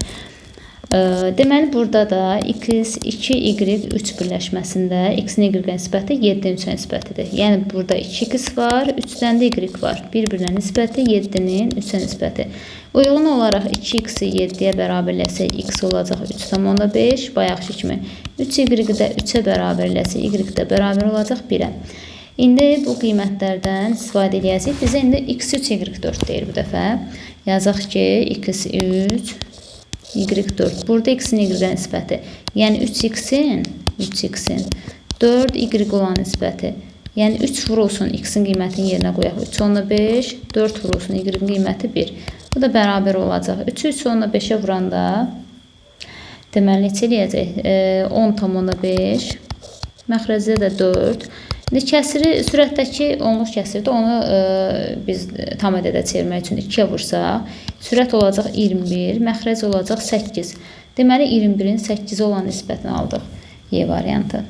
Deməli, burada da x, 2, y, 3 birləşməsində x-in y nisbəti 7-nin 3-ə nisbətidir. Yəni, burada 2x var, 3-dən də y var. Bir-birinə nisbəti 7-nin 3-ə nisbəti. Uyğun olaraq 2x-i 7-yə bərabərləsək, x olacaq 3,5, bayaqki kimi. 3y-i də 3-ə bərabərləsək, y də bərabər olacaq 1-ə. İndi bu qiymətlərdən istifadə edəcəyik. Bizə indi x3, y4 deyir bu dəfə. Yazaq ki, x3, y4. Burada x-in y nisbəti. Yəni 3x-in 4y olan nisbəti. Yəni 3 vurulsun x-in qiymətini yerinə qoyaq. 3,5, 4 vurulsun y-in qiyməti 1. Bu da bərabər olacaq. 3'ü 3,5'ə vuranda deməli neçə eləyəcək? 10,5. Məxrəcdə də 4. İndi kəsiri sürətdəki onluq kəsirdir. Onu biz tam ədədə çevirmək üçün 2-yə vursaq, sürət olacaq 21, məxrəc olacaq 8. Deməli 21-in 8 olan nisbətini aldıq. Y variantı.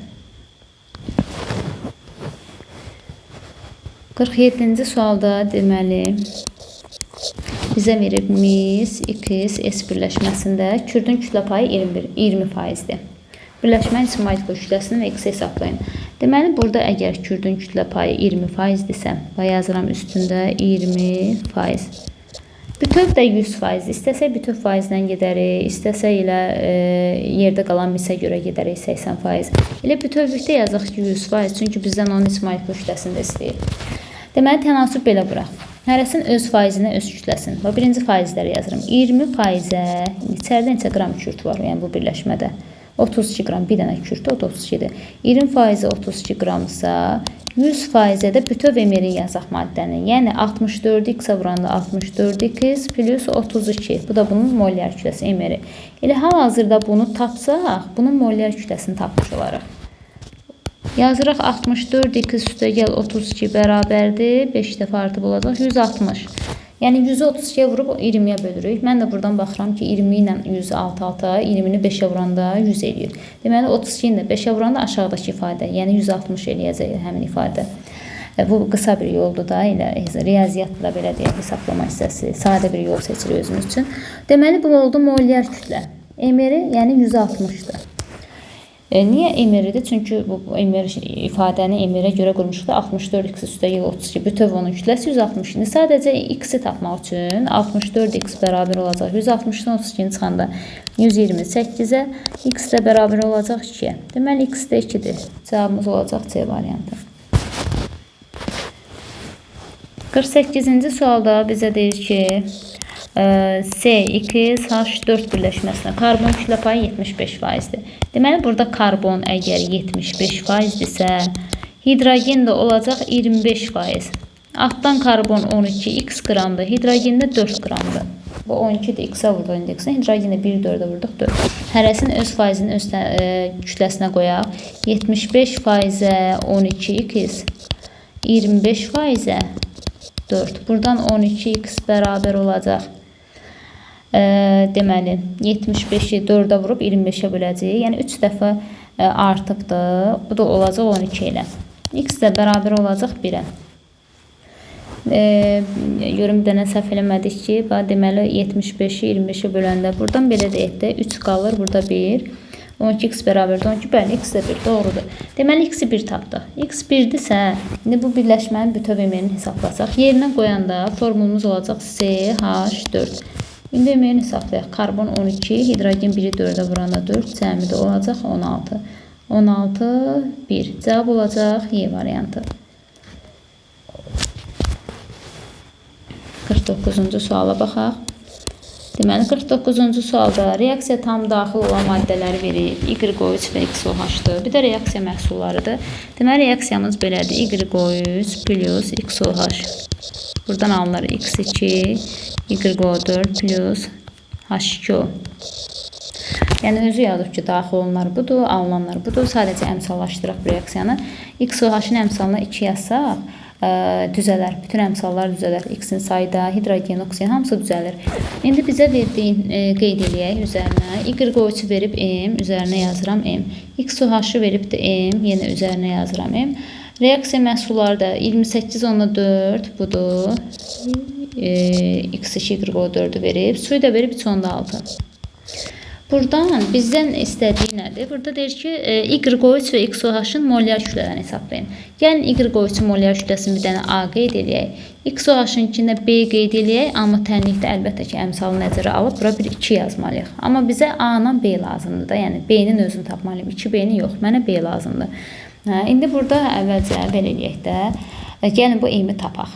47-ci sualda deməli bizə verib mis, x, s birləşməsində kürdün kütlə payı 20%-dir. Birləşmənin içi kütləsini və x hesablayın. Deməli, burada əgər kürdün kütlə payı 20%-dirsə, yazıram üstündə 20%. Bütöv də 100%. İstəsək bütöv faizdən gedərik, istəsək elə yerdə qalan misə görə gedərik 80%. Elə bütövlükdə yazaq ki 100%, çünki bizdən onun İsmail kütləsini də istəyir. Deməli, tənasüb belə bıraq. Hərəsinin öz faizinə öz kütləsin. Və birinci faizləri yazıram. 20%-ə içəridə neçə qram kürd var, yəni bu birləşmədə? 32 qram, bir dənə kürtdə, o da 32-dir. 20% 32 qramsa, 100%-ə də bütöv emirin yazaq maddənin. Yəni 64x-ə vuranda 64x plus 32. Bu da bunun molyar kütləsi emiri. Elə hal-hazırda bunu tapsaq, bunun molyar kütləsini tapmış olaraq. Yazırıq 64x üstəgəl 32 bərabərdir. 5 dəfə artıb olacaq 160. Yəni 100-ü 32-yə vurub 20-yə bölürük. Mən də buradan baxıram ki 20 ilə 100 alt-alta, 20-ni 5-ə vuranda 100 eləyir. Deməli 32-ni də 5-ə vuranda aşağıdakı ifadə, yəni 160 eləyəcək həmin ifadə. Bu qısa bir yoldur da, elə riyaziyyatla belə deyək, hesablama hissəsi, sadə bir yol seçirik özümüz üçün. Deməli bu oldu molyar kütlə. Emiri yəni 160-dır. Niyə emiridir? Çünki bu emir ifadəni emirə görə qurmuşuq da 64x üstəgəl 32 bütöv onun kütləsi 160. İndi sadəcə x-i tapmaq üçün 64x bərabər olacaq 160-dan 32-ni çıxanda 128-ə, x də bərabər olacaq 2-yə. Deməli x də 2-dir. Cavabımız olacaq C variantı. 48-ci sualda bizə deyir ki C2H4 birləşməsinə karbon kütlə payı 75%-dir. Deməli, burada karbon əgər 75%-dirsə, hidrogen də olacaq 25%. Altdan karbon 12, x qramdır, hidrogen də 4 qramdır. Bu 12-dir, x-ə vurdu indeksinə, hidrogen də 1-4-ə vurduq 4. Hərəsinin öz faizini öz kütləsinə qoyaq. 75%-ə 12x, 25%-ə 4. Buradan 12x bərabər olacaq. Deməli, 75-i 4-ə vurub 25-ə böləcəyik. Yəni 3 dəfə artıbdır. Bu da olacaq 12 ilə. X də bərabər olacaq 1-ə. Görüm, bir dənə səhv eləmədik ki, deməli 75-i 25-ə böləndə buradan belə deyək də 3 qalır, burada 1. 12x bərabər 12, bəli, x də 1, doğrudur. Deməli, x-i 1 tapdıq. X 1-dirsə, indi bu birləşmənin bütöv emirini hesablasaq. Yerinə qoyanda formulumuz olacaq CH4. İndi emirini hesablayaq. Karbon 12, hidrogen 1-i 4-ə vuranda 4, cəmi də olacaq 16. 16, 1. Cavab olacaq Y variantı. 49-cu suala baxaq. Deməli, 49-cu sualda reaksiya tam daxil olan maddələri verir. Y3 və XOH-dır. Bir də reaksiya məhsullarıdır. Deməli, reaksiyamız belədir. Y3 plus XOH. Buradan alınır X2, Y4 plus H2O. Yəni, özü yazıb ki, daxil olanlar budur, alınanlar budur. Sadəcə əmsallaşdıraq bu reaksiyanı. XOH-ın əmsalına 2 yazsaq, düzələr, bütün əmsallar düzələr. X-in sayda, hidrogen, oksigen hamısı düzəlir. İndi bizə verdiyin qeyd eləyək üzərinə. Y3 verib M, üzərinə yazıram M. XOH-ı verib də M, yenə üzərinə yazıram M. Reaksiya məhsulları da 28-4 budur. X2 Y4-ü verib. Suyu da verib 3-6. Buradan bizdən istədiyi nədir? Burada deyir ki, Y3 və XOH-ın molyar kütlələrini hesablayın. Gəlin Y3-ün molyar kütləsini bir dənə A qeyd eləyək. XOH-ın içində B qeyd eləyək, amma tənlikdə əlbəttə ki, əmsalı nəzərə alıb bura bir 2 yazmalıyıq. Amma bizə A ilə B lazımdır da, yəni B-nin özünü tapmalıyım. 2 B-ni yox, mənə B lazımdır. İndi burada əvvəlcə belə eləyək də, gəlin bu M-i tapaq.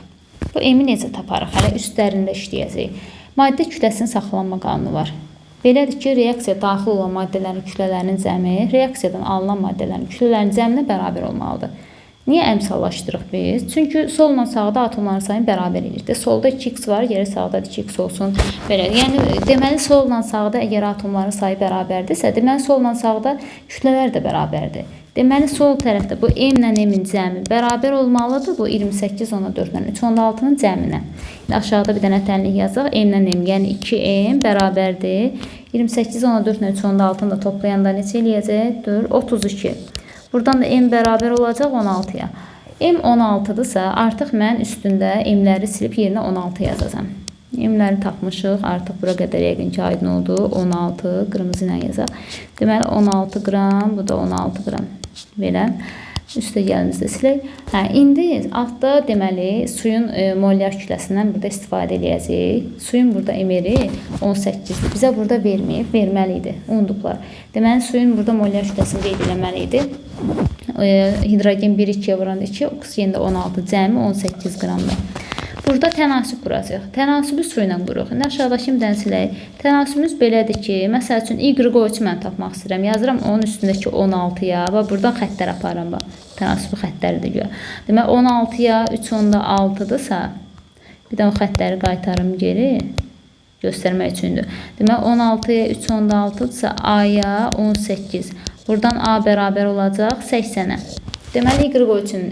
Bu M-i necə taparıq? Hələ üstlərində işləyəcək. Maddə kütləsinin saxlanma qanunu var. Belədir ki, reaksiya daxil olan maddələrin kütlələrinin cəmi reaksiyadan alınan maddələrin kütlələrinin cəminə bərabər olmalıdır. Niyə əmsallaşdırıq biz? Çünki solla sağda atomların sayını bərabər edir. Solda 2x var, yerə sağda 2x olsun. Belə. Yəni, deməli, solla sağda əgər atomların sayı bərabərdirsə, deməli, solla sağda kütlələr də bərabərdir. Deməli, sol tərəfdə bu M ilə M-in cəmi bərabər olmalıdır. Bu 28-4-dən 3-6-nın cəminə. Aşağıda bir dənə tənlik yazaq. M ilə M, yəni 2M bərabərdir. 28-4-dən 3-6-nı da toplayanda neçə eləyəcək? 4, 32. Buradan da M bərabər olacaq 16-ya. M 16-dırsa, artıq mən üstündə M-ləri silib yerinə 16 yazacağam. M-ləri tapmışıq. Artıq bura qədər yəqin ki, aydın oldu. 16, qırmızı ilə yazaq. Deməli, 16 qram, bu da 16 qram. Belə. Üstəgəlimizi də silək. İndi altda deməli suyun molyar kütləsindən burada istifadə edəcəyik. Suyun burada emeri 18-dir. Bizə burada verməyib, verməli idi. Unudublar. Deməli suyun burada molyar kütləsini qeyd etməli idi. Hidrogen 1-2-yə vuranda 2, oksigen də 16, cəmi 18 qramdır. Burada tənasüb quracaq. Tənasübü su ilə qururuq. İndi aşağıdakı imdən silək. Tənasübümüz belədir ki, məsəl üçün Y-OC mən tapmaq istəyirəm. Yazıram onun üstündəki 16-ya və buradan xəttlər aparıram. Tənasübü xəttləridir görə. Demək 16-ya 3/6-dırsa, bir də o xəttləri qaytarım geri göstərmək üçündür. Demək 16-ya 3/6-dırsa, A-ya 18. Buradan A bərabər olacaq 80-ə. Deməli, Y-OC-ün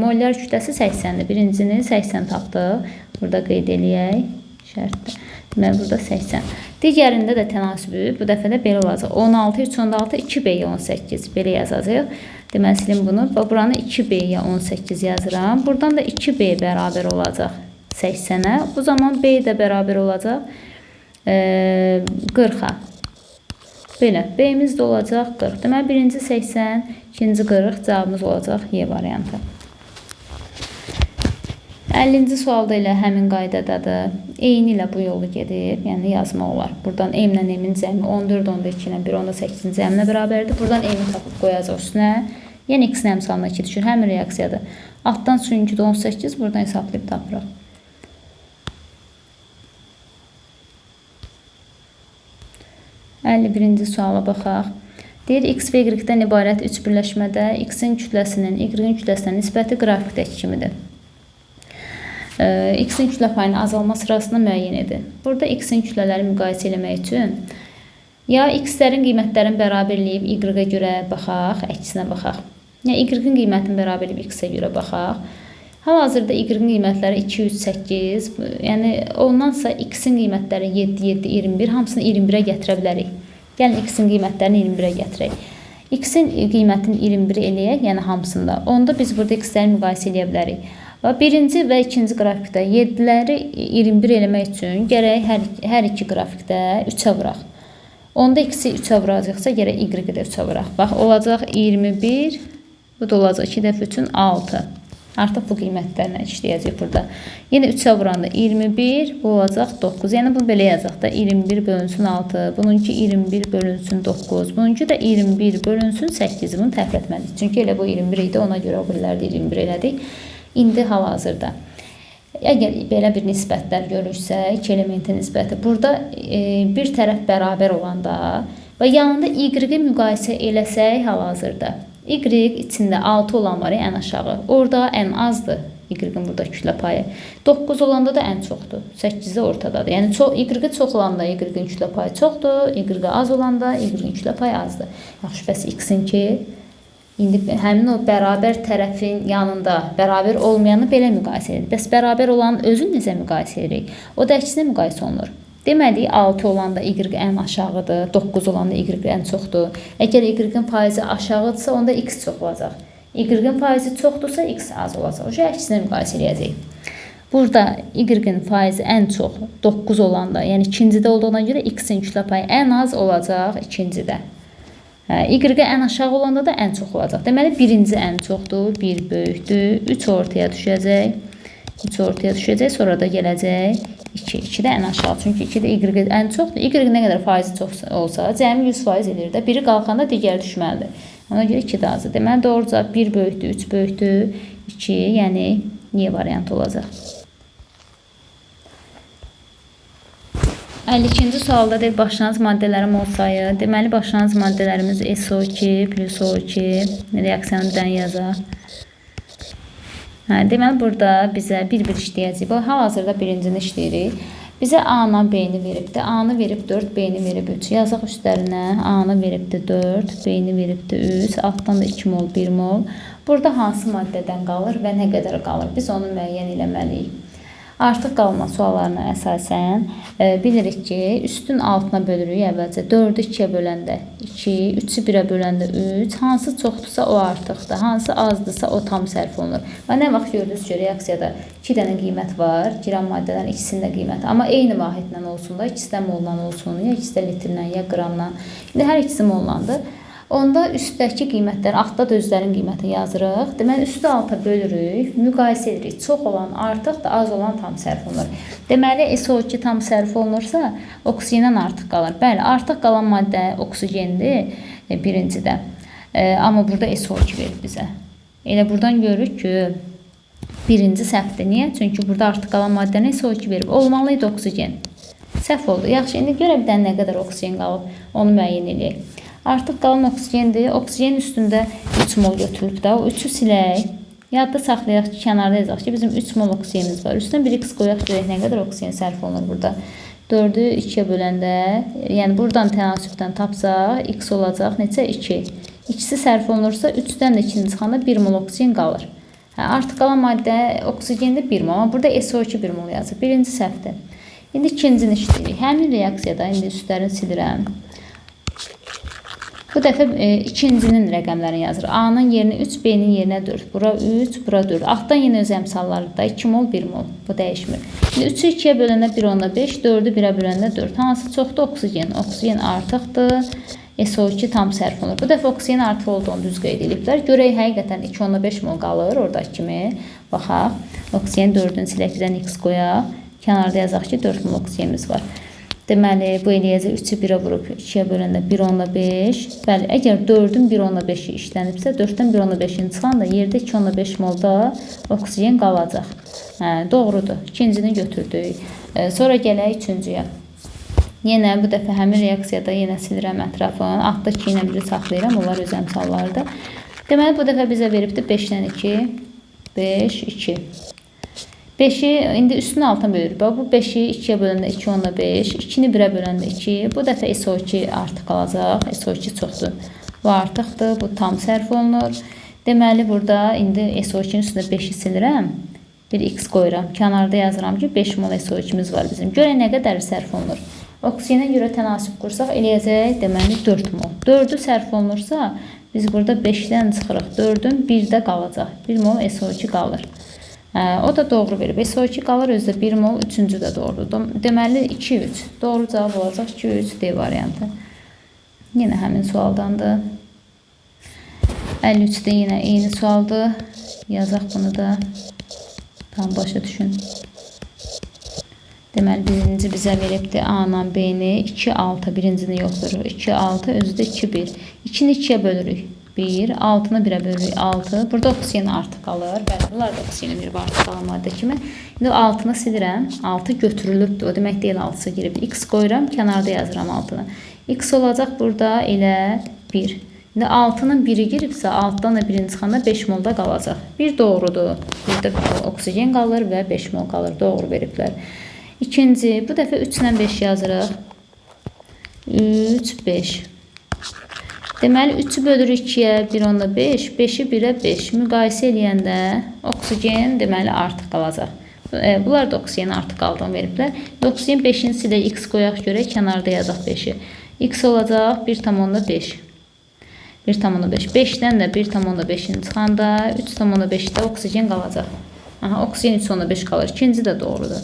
molyar kütləsi 80-dir. Birincini 80 tapdıq. Burada qeyd eləyək. Şərtdə. Deməli, burada 80. Digərində də tənasübü bu dəfə də belə olacaq. 16, 3/6, 2B-yə 18. Belə yazacaq. Deməli, silim bunu. Buranı 2B-yə 18 yazıram. Buradan da 2B bərabər olacaq 80-ə. Bu zaman B də bərabər olacaq 40-a. Belə, B-imiz də olacaq 40. Deməli, birinci 80, ikinci 40, cavabımız olacaq Y variantı. 50-ci sualda ilə həmin qaydadadır. Eyni ilə bu yolu gedir, yəni yazmaq olar. Buradan M ilə M-in cəmi 14, 12 ilə 1, 18-in cəminə bərabərdir. Buradan M-i tapıb qoyacaq üstünə. Yəni X-in əmsalına 2 düşür, həmin reaksiyadır. Altdan suyun 2-də 18, buradan hesablayıb tapırıq. 51-ci suala baxaq. Deyir, X və Y-dən ibarət 3 birləşmədə X-in kütləsinin Y-in kütləsinə nisbəti qrafikdəki kimidir. X-in kütlə payının azalma sırasını müəyyən edin. Burada X-in kütlələri müqayisə etmək üçün ya X-lərin qiymətlərini bərabər eləyib Y-ə görə baxaq, əksinə baxaq. Ya Y-in qiymətini bərabər eləyib X-ə görə baxaq. Hal-hazırda Y-in qiymətləri 2, 3, 8, yəni ondansa X-in qiymətləri 7, 7, 21, hamısını 21-ə gətirə bilərik. Gəlin X-in qiymətlərini 21-ə gətirək. X-in qiymətini 21 eləyək, yəni hamısında. Onda biz burada X-ləri müqayisə edə bilərik. Və birinci və ikinci qrafikdə 7-ləri 21 eləmək üçün gərək hər iki qrafikdə 3-ə vuraq. Onda X-i 3-ə vuracaqsa gərək Y-i də 3-ə vuraq. Bax, olacaq 21, bu da olacaq 2 dəfə üçün 6. Artıq bu qiymətlərlə işləyəcək burada. Yenə 3-ə vuranda 21, bu olacaq 9. Yəni bunu belə yazacaq da 21 bölünsün 6, bununki 21 bölünsün 9, bununki də 21 bölünsün 8. Bunu təxir etməliyik. Çünki elə bu 21 idi, ona görə o birləri 21 elədik. İndi hal-hazırda. Əgər belə bir nisbətlər görürsə, 2 elementin nisbəti, burada bir tərəf bərabər olanda və yanında Y-i müqayisə eləsək hal-hazırda. Y içində 6 olan var ya, ən aşağı. Orada ən azdır Y-in burada kütlə payı. 9 olanda da ən çoxdur. 8 də ortadadır. Yəni Y çox olanda Y-in kütlə payı çoxdur. Y az olanda Y-in kütlə payı azdır. Yaxşı, bəs X-in ki, indi həmin o bərabər tərəfin yanında bərabər olmayanı belə müqayisə edirik. Bəs bərabər olanın özünü necə müqayisə edirik? O da əksinə müqayisə olunur. Deməli, 6 olanda Y ən aşağıdır, 9 olanda Y ən çoxdur. Əgər Y-in faizi aşağıdırsa, onda X çox olacaq. Y-in faizi çoxdursa, X az olacaq. O şey əksinə müqayisə edəcək. Burada Y-in faizi ən çox 9 olanda, yəni ikincidə olduğuna görə X-in kütlə payı ən az olacaq ikincidə. Y ən aşağı olanda da ən çox olacaq. Deməli, birinci ən çoxdur, 1 böyükdür, 3 ortaya düşəcək. 3 ortaya düşəcək, sonra da gələcək 2. 2 də ən aşağı, çünki 2 də Y ən çoxdur. Y nə qədər faizi çox olsa, cəmi 100% edir də. Biri qalxanda digəri düşməlidir. Ona görə 2 də azdır. Deməli, doğru cavab 1 böyükdür, 3 böyükdür, 2, yəni Y variantı olacaq. 52-ci sualda deyil, başlanğıc maddələrin mol sayı. Deməli, başlanğıc maddələrimiz SO2 plus O2 reaksiyanından yazaq. Deməli, burada bizə bir-bir işləyəcək. Hal-hazırda birincini işləyirik. Bizə A-na B-ni veribdir. A-nı verib 4, B-ni verib 3. Yazaq üstlərinə. A-nı veribdir 4, B-ni veribdir 3. Altdan da 2 mol, 1 mol. Burada hansı maddədən qalır və nə qədər qalır? Biz onu müəyyən eləməliyik. Artıq qalma suallarına əsasən bilirik ki, üstün altına bölürük əvvəlcə. 4-ü 2-yə böləndə 2, 3-ü 1-ə böləndə 3. Hansı çoxdursa o artıqdır, hansı azdırsa o tam sərf olunur. Və nə vaxt gördünüz ki, reaksiyada 2 dənə qiymət var, girən maddələrin ikisinin də qiyməti. Amma eyni vahidlə olsun da, ikisi də moldan olsun, ya ikisi də litrlə, ya qramla. İndi hər ikisi mollandır. Onda üstdəki qiymətlər, altda da özlərinin qiymətini yazırıq. Deməli, üstü alta bölürük, müqayisə edirik. Çox olan artıq da az olan tam sərf olunur. Deməli, SO2 tam sərf olunursa, oksigendən artıq qalır. Bəli, artıq qalan maddə oksigendir birincidə. Amma burada SO2 verir bizə. Elə buradan görürük ki, birinci səhvdir. Niyə? Çünki burada artıq qalan maddəni SO2 verib. Olmalıydı oksigen. Səhv oldu. Yaxşı, indi görə bir dənə nə qədər oksigen qalıb, onu müəyyən edək. Artıq qalan oksigendir. Oksigenin üstündə 3 mol götürülüb də. O 3'ü silək. Yadda saxlayaq ki, kənarda yazaq ki, bizim 3 mol oksigenimiz var. Üstünə 1x qoyaq görək nə qədər oksigen sərf olunur burada. 4'ü 2'ye böləndə, yəni buradan tənasübdən tapsaq, x olacaq neçə? 2. İkisi sərf olunursa, 3'dən də 2'ni çıxanda 1 mol oksigen qalır. Artıq qalan maddə oksigendə 1 mol. Amma burada SO2 1 mol yazır. Birinci səhvdir. İndi ikincini işləyirik. Həmin reaksiyada indi üstlərini silirəm. Bu dəfə ikincinin rəqəmlərini yazır. A-nın yerinə 3, B-nin yerinə 4. Bura 3, bura 4. Altdan yenə öz əmsallarında 2 mol, 1 mol. Bu dəyişmir. Şimdi 3'ü 2'ye böləndə 1/5, 4'ü 1'e böləndə 4. Hansı çoxdur? Oksigen. Oksigen artıqdır. SO2 tam sərf olunur. Bu dəfə oksigen artıq olduğunu düz qeyd ediblər. Görək həqiqətən 2/5 mol qalır oradakı kimi. Baxaq. Oksigen 4'ün silək birdən x qoyaq. Kənarda yazaq ki 4 mol oksigenimiz var. Deməli, bu eləyəcək 3'ü 1'e vurub 2'ye böləndə 1/5. Bəli, əgər 4'ün 1/5'i işlənibsə, 4'dən 1/5'ini çıxan da yerdə 2/5 molda oksigen qalacaq. Doğrudur. İkincini götürdük. Sonra gələk üçüncüyə. Yenə bu dəfə həmin reaksiyada yenə silirəm ətrafını. Altda 2 ilə 1'i saxlayıram. Onlar öz əmsallarıdır. Deməli, bu dəfə bizə veribdir 5'dən 2, 5, 2. 5'i indi üstünü alta bölürük. Bu 5'i 2'ye böləndə 2/5, 2'ni 1'e böləndə 2. Bu dəfə SO2 artıq qalacaq. SO2 çoxdur. Bu artıqdır. Bu tam sərf olunur. Deməli, burada indi SO2'nin üstündə 5'i silirəm. Bir x qoyuram. Kənarda yazıram ki 5 mol SO2'miz var bizim. Görək nə qədər sərf olunur. Oksigenə görə tənasüb qursaq eləyəcək. Deməli 4 mol. 4'ü sərf olunursa, biz burada 5'dən çıxırıq. 4'ün 1'də qalacaq. 1 mol SO2 qalır. O da doğru verib. SO2 qalır özdə 1 mol, üçüncü də doğrudur. Deməli 2, 3. Doğru cavab olacaq 2, 3 D variantı. Yenə həmin sualdandır. 53'də yenə eyni sualdır. Yazaq bunu da. Tam başa düşün. Deməli birinci bizə veribdir A-la B-ni 2, 6. Birincini yoxduruq. 2, 6, özü də 2, 1. 2'ni 2'ye bölürük. 1, 6'nı 1'e bölürük 6. Burada oksigen artıq qalır. Bəli, bunlar da oksigenin bir artıq qalan maddə kimi. İndi 6'nı silirəm. 6 götürülübdür. O demək deyil 6'sı girib. X qoyuram, kənarda yazıram 6'nı. X olacaq burada elə 1. İndi 6'nın 1'i giribsə, altdan da 1'in çıxanda 5 molda qalacaq. Bir doğrudur. Burada oksigen qalır və 5 mol qalır. Doğru veriblər. İkinci, bu dəfə 3 ilə 5 yazırıq. 3, 5. Deməli 3'ü bölürük 2'ye 1/5, 5'i 1'e 5. Müqayisə eləyəndə oksigen deməli artıq qalacaq. Bunlar da oksigen artıq qaldığını veriblər. Oksigen 5'in silək x qoyaq görək, kənarda yazaq 5'i. X olacaq 1/5. 1/5. 5'dən də 1/5'in çıxanda 3/5'də oksigen qalacaq. Oksigen 3/5 qalır. İkinci də doğrudur.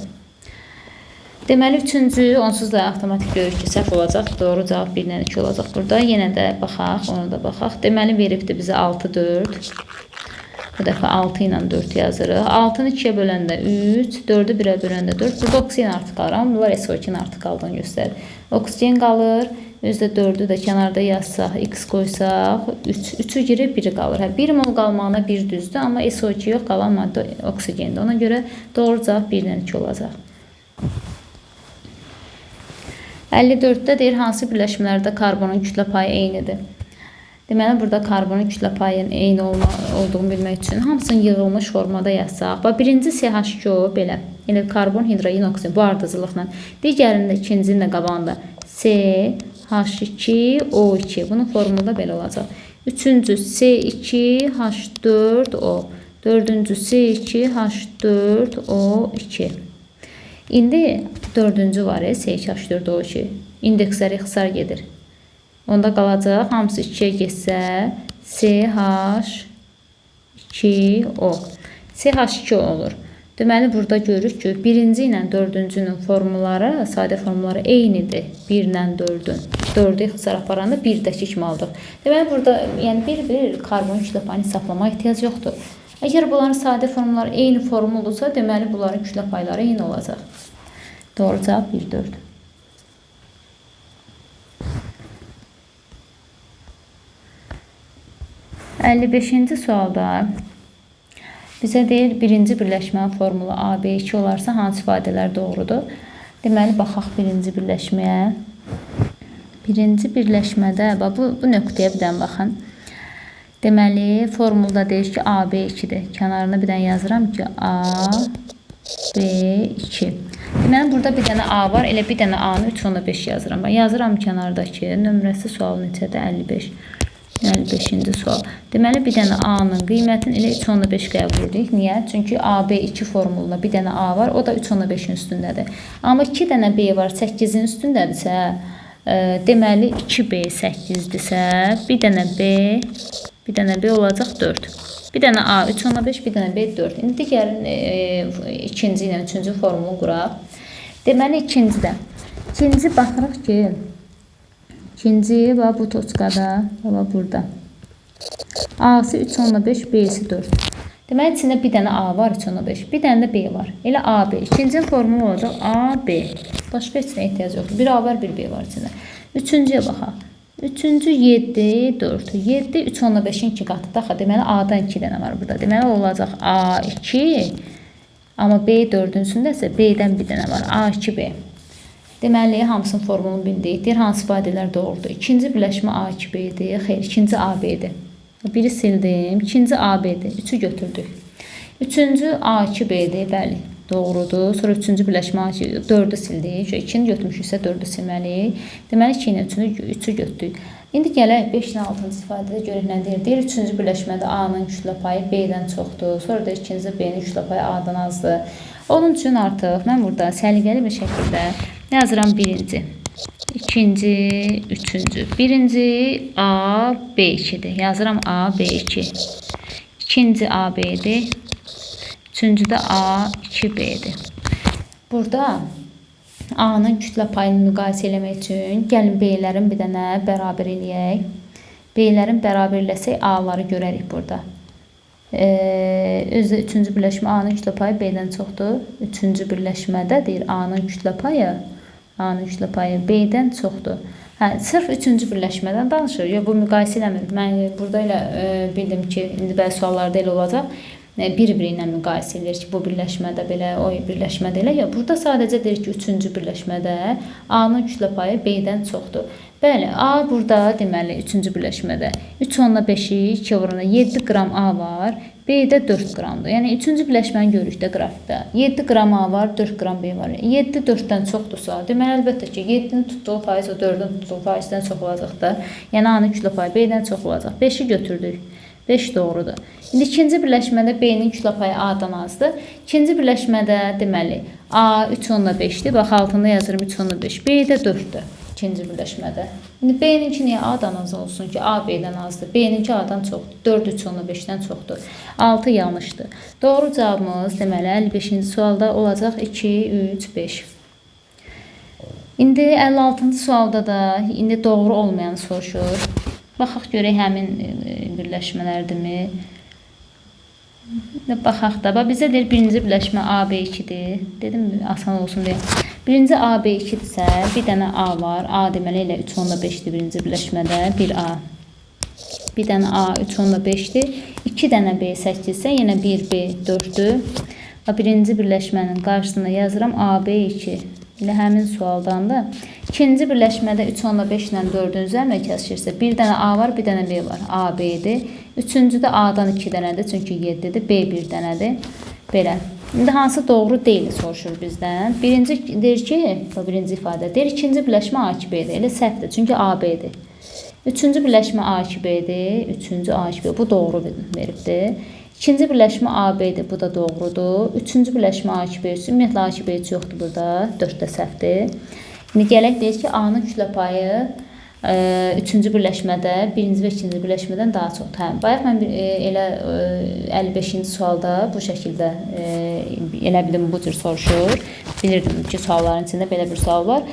Deməli, üçüncü, onsuz da avtomatik görürük ki, səhv olacaq. Doğru cavab 1-dən 2 olacaq burada. Yenə də baxaq, onu da baxaq. Deməli, veribdir bizə 6, 4. Bu dəfə 6 ilə 4 yazırıq. 6'nı 2'ye böləndə 3, 4'ü 1'e böləndə 4. Burada oksigen artıq qalır. Amma bunlar SO2'nin artıq qaldığını göstərir. Oksigen qalır. Özdə 4'ü də kənarda yazsaq, x qoysaq, 3'ü girir, 1'i qalır. 1 mol qalmağına 1 düzdür. Amma SO2 yox, qalan maddə oksigendir. Ona görə doğru cavab 1-dən 2 olacaq. 54'də deyir, hansı birləşmələrdə karbonun kütlə payı eynidir? Deməli, burada karbonun kütlə payının eyni olduğunu bilmək üçün hamısını yığılmış formada yazsaq. Birinci CH2O belə. Elə karbon, hidrogen, oksigen bu ardıcılıqla. Digərində, ikincinin də qabağında CH2O2. Bunun formulu da belə olacaq. Üçüncü C2H4O. Dördüncü C2H4O2. İndi dördüncü var, C2H4O2. İndeksləri ixtisar gedir. Onda qalacaq, hamısı 2'ye getsə CH2O. CH2 olur. Deməli, burada görürük ki, birinci ilə dördüncünün formulları, sadə formulları eynidir. 1 ilə 4-ün. 4-ü ixtisar aparanda 1-dəki kimi aldıq. Deməli, burada yəni bir karbon kütlə payını hesablamaya ehtiyac yoxdur. Əgər bunların sadə formulları eyni formuludursa, deməli, bunların kütlə payları eyni olacaq. Doğru cavab 1-4. 55-ci sualda bizə deyir, birinci birləşmənin formulu AB2 olarsa hansı ifadələr doğrudur? Deməli, baxaq birinci birləşməyə. Birinci birləşmədə, bu nöqtəyə bir dənə baxın. Deməli, formulda deyir ki, AB2-dir. Kənarına bir dənə yazıram ki, AB2. Deməli, burada bir dənə A var, elə bir dənə A-nı 3/5 yazıram. Yazıram kənardakı, nömrəsi sual neçədir? 55. 55-ci sual. Deməli, bir dənə A-nın qiymətini elə 3/5 qəbul edirik. Niyə? Çünki AB2 formulunda bir dənə A var, o da 3/5-in üstündədir. Amma 2 dənə B var, 8-in üstündədirsə, deməli 2B 8-dirsə, bir dənə B olacaq 4. Bir dənə A 3/5, bir dənə B 4. İndi gəlin ikinci ilə üçüncü formulu quraq. Deməli, ikincidə. İkinci baxırıq ki, İkinci, bu toçkada, burada. A'sı 3/5, B'si 4. Deməli, içində bir dənə A var, 3/5. Bir dənə də B var. Elə AB. İkincinin formulu olacaq AB. Başqa heç nə ehtiyac yoxdur. Bir A var, bir B var içində. Üçüncüyə baxaq. Üçüncü 7, 4. 7, 3/5-in 2 qatı. Daxa, deməli, A-dan 2 dənə var burada. Deməli, olacaq A2. Amma B 4-ün üstündəsə, B-dən bir dənə var. A2B. Deməli, hamısının formulunu bildik. Deyir, hansı ifadələr doğrudur? İkinci birləşmə A2B-dir. Xeyr, ikinci AB-dir. Biri sildim. İkinci AB-dir. 3-ü götürdük. Üçüncü A2B-dir. Bəli, doğrudur. Sonra üçüncü birləşmə A2, 4-ü sildik. 2-ni götürmüşüksə 4-ü silməliyik. Deməli, 2 ilə 3-ü götürdük. İndi gələk 5 ilə 6-cı ifadədə görək nə deyir. Deyir, üçüncü birləşmədə A-nın kütlə payı B-dən çoxdur. Sonra da ikinci B-nin kütlə payı A-dan azdır. Onun üçün artıq mən burada səliqəli bir şəkildə yazıram birinci, ikinci, üçüncü. Birinci A, B2'dir. Yazıram A, B2. İkinci A, B'dir. Üçüncü də A, 2B'dir. Burada A'nın kütlə payını müqayisə eləmək üçün gəlin B'lərin bir dənə bərabər eləyək. B'lərin bərabər eləsək A'ları görərik burada. Özdə üçüncü birləşmə A-nın kütlə payı B-dən çoxdur. Üçüncü birləşmədə deyir A-nın kütlə payı B-dən çoxdur. Sırf üçüncü birləşmədən danışır. Bu müqayisə eləmir. Mən burada elə bildim ki, indi bəzi suallarda elə olacaq. Bir-biri ilə müqayisə edir ki, bu birləşmədə belə, o birləşmədə elə. Burada sadəcə deyir ki, üçüncü birləşmədə A-nın kütlə payı B-dən çoxdur. Bəli, A burada deməli üçüncü birləşmədə 3/5-i 2 vuranda 7 qram A var, B-də 4 qramdır. Yəni üçüncü birləşməni görürük də qrafikdə. 7 qram A var, 4 qram B var. 7 4-dən çoxdursa, deməli əlbəttə ki, 7-nin tutduğu faiz o 4-ün tutduğu faizdən çox olacaq da. Yəni A-nın kütlə payı B-dən çox olacaq. 5-i götürdük. 5 doğrudur. İndi ikinci birləşmədə B-nin kütlə payı A-dan azdır. İkinci birləşmədə deməli A 3/5-dir. Bax altında yazırım 3/5. B-də 4-dür. İkinci birləşmədə. İndi B-ninki niyə A-dan az olsun ki? A B-dən azdır. B-ninki A-dan çoxdur. 4 3/5-dən çoxdur. 6 yanlışdır. Doğru cavabımız deməli 55-ci sualda olacaq 2, 3, 5. İndi 56-cı sualda da indi doğru olmayanı soruşur. Baxaq görək həmin birləşmələrdirmi? Baxaq da. Bizə deyir birinci birləşmə AB2-dir. Dedim asan olsun deyə. Birinci AB2-dirsə, bir dənə A var. A deməli elə 3/5-dir birinci birləşmədə. 1A. Bir dənə A 3/5-dir. 2 dənə B 8-dirsə, yenə 1B 4-dür. Birinci birləşmənin qarşısında yazıram AB2. Elə həmin sualdan da ikinci birləşmədə 3/5 ilə 4-ün üzərinə kəsirsə, bir dənə A var, bir dənə B var. A, B-dir. Üçüncüdə A-dan 2 dənədir, çünki 7-dir. B 1 dənədir. Belə. İndi hansı doğru deyil soruşur bizdən. Birinci deyir ki, birinci ifadə deyir, ikinci birləşmə A2B-dir. Elə səhvdir, çünki A-B-dir. Üçüncü birləşmə A2B-dir. Üçüncü A2B. Bu doğru veribdir. İkinci birləşmə AB-dir, bu da doğrudur. Üçüncü birləşmə A2B, ümumiyyətlə A2B yoxdur burada, 4-də səhvdir. İndi gələk deyir ki, A-nın kütlə payı üçüncü birləşmədə birinci və ikinci birləşmədən daha çoxdur. Hə, bayaq mən elə 55-ci sualda bu şəkildə elə bildim bu cür soruşur. Bilirdim ki, sualların içində belə bir sual var.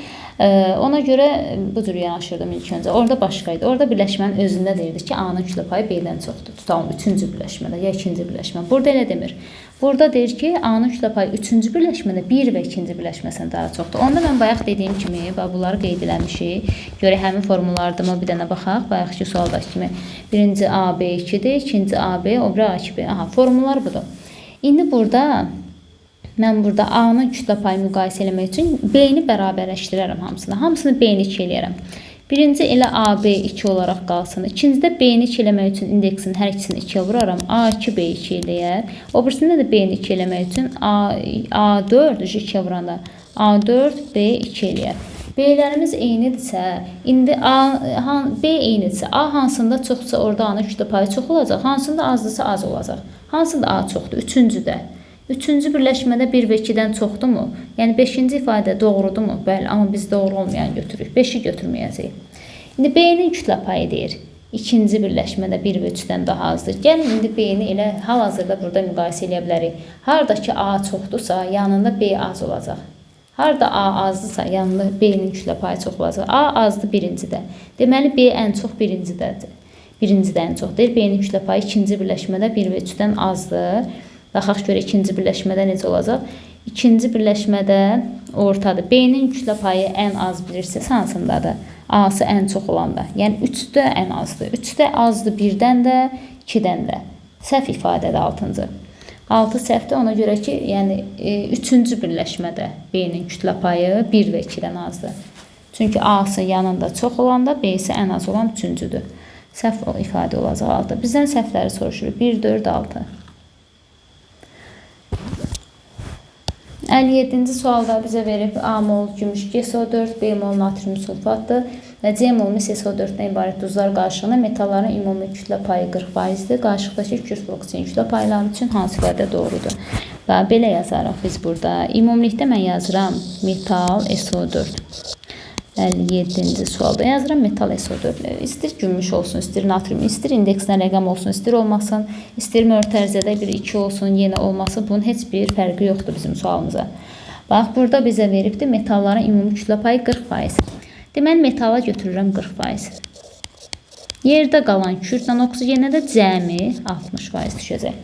Ona görə bu cür yanaşırdım ilk öncə. Orada başqa idi. Orada birləşmənin özündə deyirdi ki, A-nın kütlə payı B-dən çoxdur. Tutalım üçüncü birləşmədə ya ikinci birləşmə. Burada elə demir. Burada deyir ki, A-nın kütlə payı üçüncü birləşmədə 1 və ikinci birləşməsindən daha çoxdur. Onda mən bayaq dediyim kimi, bunları qeyd eləmişik. Görə həmin formullardımı bir dənə baxaq. Bayaqki sualdakı kimi birinci A, B2-dir, ikinci A, B, o biri A, 2B. Aha, formullar budur. İndi burada mən burada A-nın kütlə payı müqayisə eləmək üçün B-ni bərabərləşdirərəm hamısını. Hamısını B-ni 2 eləyərəm. Birinci elə AB 2 olaraq qalsın. İkincidə B-ni 2 eləmək üçün indeksin hər ikisini 2-yə vuraram. A2 B2 eləyər. O birisində də B-ni 2 eləmək üçün A4 2-yə vuranda A4 B2 eləyər. B-lərimiz eynidirsə, indi B eynidirsə, A hansında çoxsa orada A-nın kütlə payı çox olacaq, hansında azdırsa az olacaq. Hansında A çoxdur? Üçüncüdə. Üçüncü birləşmədə 1 və 2-dən çoxdur mu? Yəni 5-ci ifadə doğrudur mu? Bəli, amma biz doğru olmayan götürürük. 5-i götürməyəcəyik. İndi B-nin kütlə payı deyir. İkinci birləşmədə 1 və 3-dən daha azdır. Gəlin indi B-ni elə hal-hazırda burada müqayisə eləyə bilərik. Hardakı A çoxdursa, yanında B az olacaq. Harda A azdırsa, yanında B-nin kütlə payı çox olacaq. A azdır birincidə. Deməli, B ən çox birincidədir. Birincidə ən çox deyil. B-nin kütlə payı ikinci birləşmədə 1 və 3-dən azdır. Baxaq görə ikinci birləşmədə necə olacaq? İkinci birləşmədə ortadır. B-nin kütlə payı ən az bilirsiniz hansındadır? A-sı ən çox olanda. Yəni 3-də ən azdır. 3-də azdır 1-dən də, 2-dən də. Səhv ifadədir 6-cı. 6 səhvdir, ona görə ki, yəni 3-cü birləşmədə B-nin kütlə payı 1 və 2-dən azdır. Çünki A-sı yanında çox olanda, B-si ən az olan 3-cüdür. Səhv ifadə olacaq 6. Bizdən səhvləri soruşur. 1, 4, 6. 57-ci sualda bizə verib A mol gümüş GSO4, B mol natrium sulfatdır və C mol mis SO4-dən ibarət duzlar qarşılığında metalların ümumi kütlə payı 40%-dir. Qarşılıqdakı kürk və oksigen kütlə payları üçün hansı ifadə doğrudur? Və belə yazarıq biz burada. Ümumilikdə mən yazıram metal SO4. 57-ci sualda yazıram metal SO4. İstir gümüş olsun, istir natrium, istir indeksinə rəqəm olsun, istir olmasın, istir mötərizədə bir 2 olsun, yenə olmasın. Bunun heç bir fərqi yoxdur bizim sualımıza. Bax, burada bizə veribdir metalların ümumi kütlə payı 40%. Deməli, metala götürürəm 40%. Yerdə qalan kürklə oksigenə də cəmi 60% düşəcək.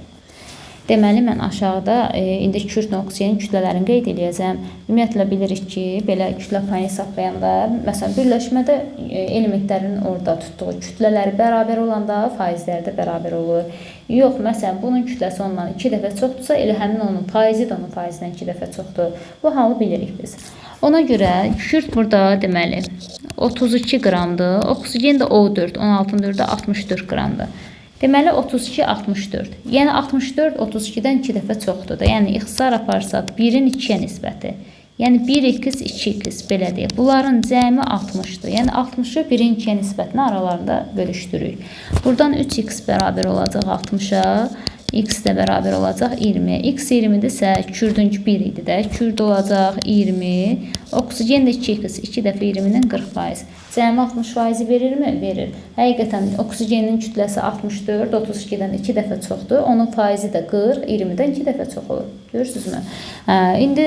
Deməli, mən aşağıda indi kürk oksigen kütlələrini qeyd edəcəm. Ümumiyyətlə bilirik ki, belə kütlə payını hesablayanda, məsələn, birləşmədə elementlərin orada tutduğu kütlələri bərabər olanda faizləri də bərabər olur. Yox, məsələn, bunun kütləsi ondan 2 dəfə çoxdursa, elə həmin onun faizi də onun faizindən 2 dəfə çoxdur. Bu halı bilirik biz. Ona görə kürk burada deməli 32 qramdır, oksigen də O4, 16-nın 4-də 64 qramdır. Deməli 32 64. Yəni 64 32-dən 2 dəfə çoxdur da. Yəni ixtisar aparsaq 1-in 2-yə nisbəti. Yəni 1x 2x belə deyək. Bunların cəmi 60-dır. Yəni 60-ı 1-in 2-yə nisbətini aralarında bölüşdürürük. Buradan 3x bərabər olacaq 60-a. X də bərabər olacaq 20. X 20-dirsə, kürdünc 1 idi də. Kürd olacaq 20. Oksigen də 2x, 2 dəfə 20-nin 40%. Cəmi 60% verirmi? Verir. Həqiqətən oksigenin kütləsi 64, 32-dən 2 dəfə çoxdur. Onun faizi də 40, 20-dən 2 dəfə çox olur. Görürsünüzmü? İndi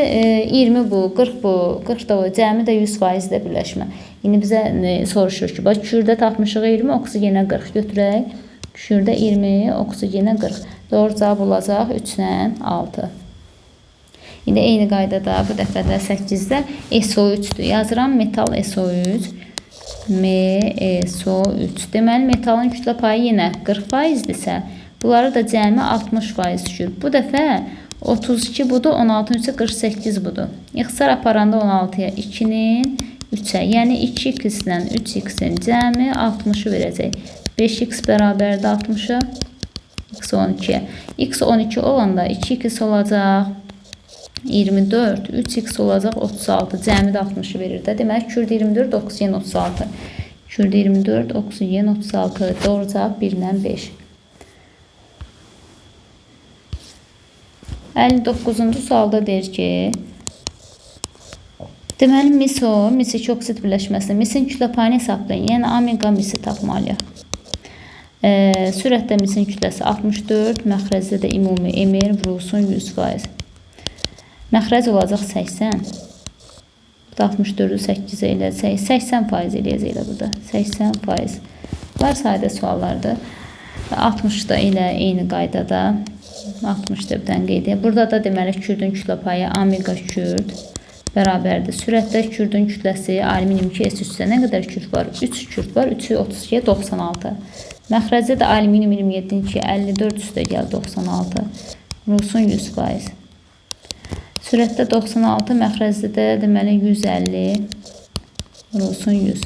20 bu, 40 bu, 40 da o. Cəmi də 100% də birləşmə. İndi bizə soruşur ki, bax, kürdə tapmışıq 20, oksigenə 40 götürək. Kürdə 20, oksigenə 40. Doğru cavab olacaq 3-dən 6. İndi eyni qaydada bu dəfə də 8-də SO3-dür. Yazıram metal SO3. MSO3. Deməli, metalın kütlə payı yenə 40%-dirsə, bunları da cəmi 60% düşür. Bu dəfə 32 budur, 16-nın 3-ə 48 budur. İxtisar aparanda 16-ya 2-nin 3-ə, yəni 2x-lə 3x-in cəmi 60-ı verəcək. 5x bərabərdir 60-a, x 12'ye. X 12 olanda 2x olacaq 24, 3x olacaq 36. Cəmi də 60'ı verir də. Demək, kürd 24, oksigen 36. Kürd 24, oksigen 36. Doğru cavab 1-dən 5. 59-cu sualda deyir ki, Deməli, mis oksid birləşməsində misin kütlə payını hesablayın. Yəni omega misi tapmalıyıq. Sürətdə misin kütləsi 64, məxrəcdə də ümumi emir vurulsun 100%. Məxrəc olacaq 80. Bu da 64-ü 8 ilə 80% eləyəcək elə burada. 80%. Bunlar sadə suallardır. 60 da ilə eyni qaydada. 60 da birdən qeyd edək. Burada da deməli kürdün kütlə payı omega kürd bərabərdir. Sürətdə kürdün kütləsi alüminium 2s3-də nə qədər kürd var? 3 kürd var. 3-ü 32-yə 96. Məxrəcdə də alüminium 27-nin 2 54 üstə gəl 96. Vurulsun 100%. Sürətdə 96, məxrəcdə də deməli 150 vurulsun 100.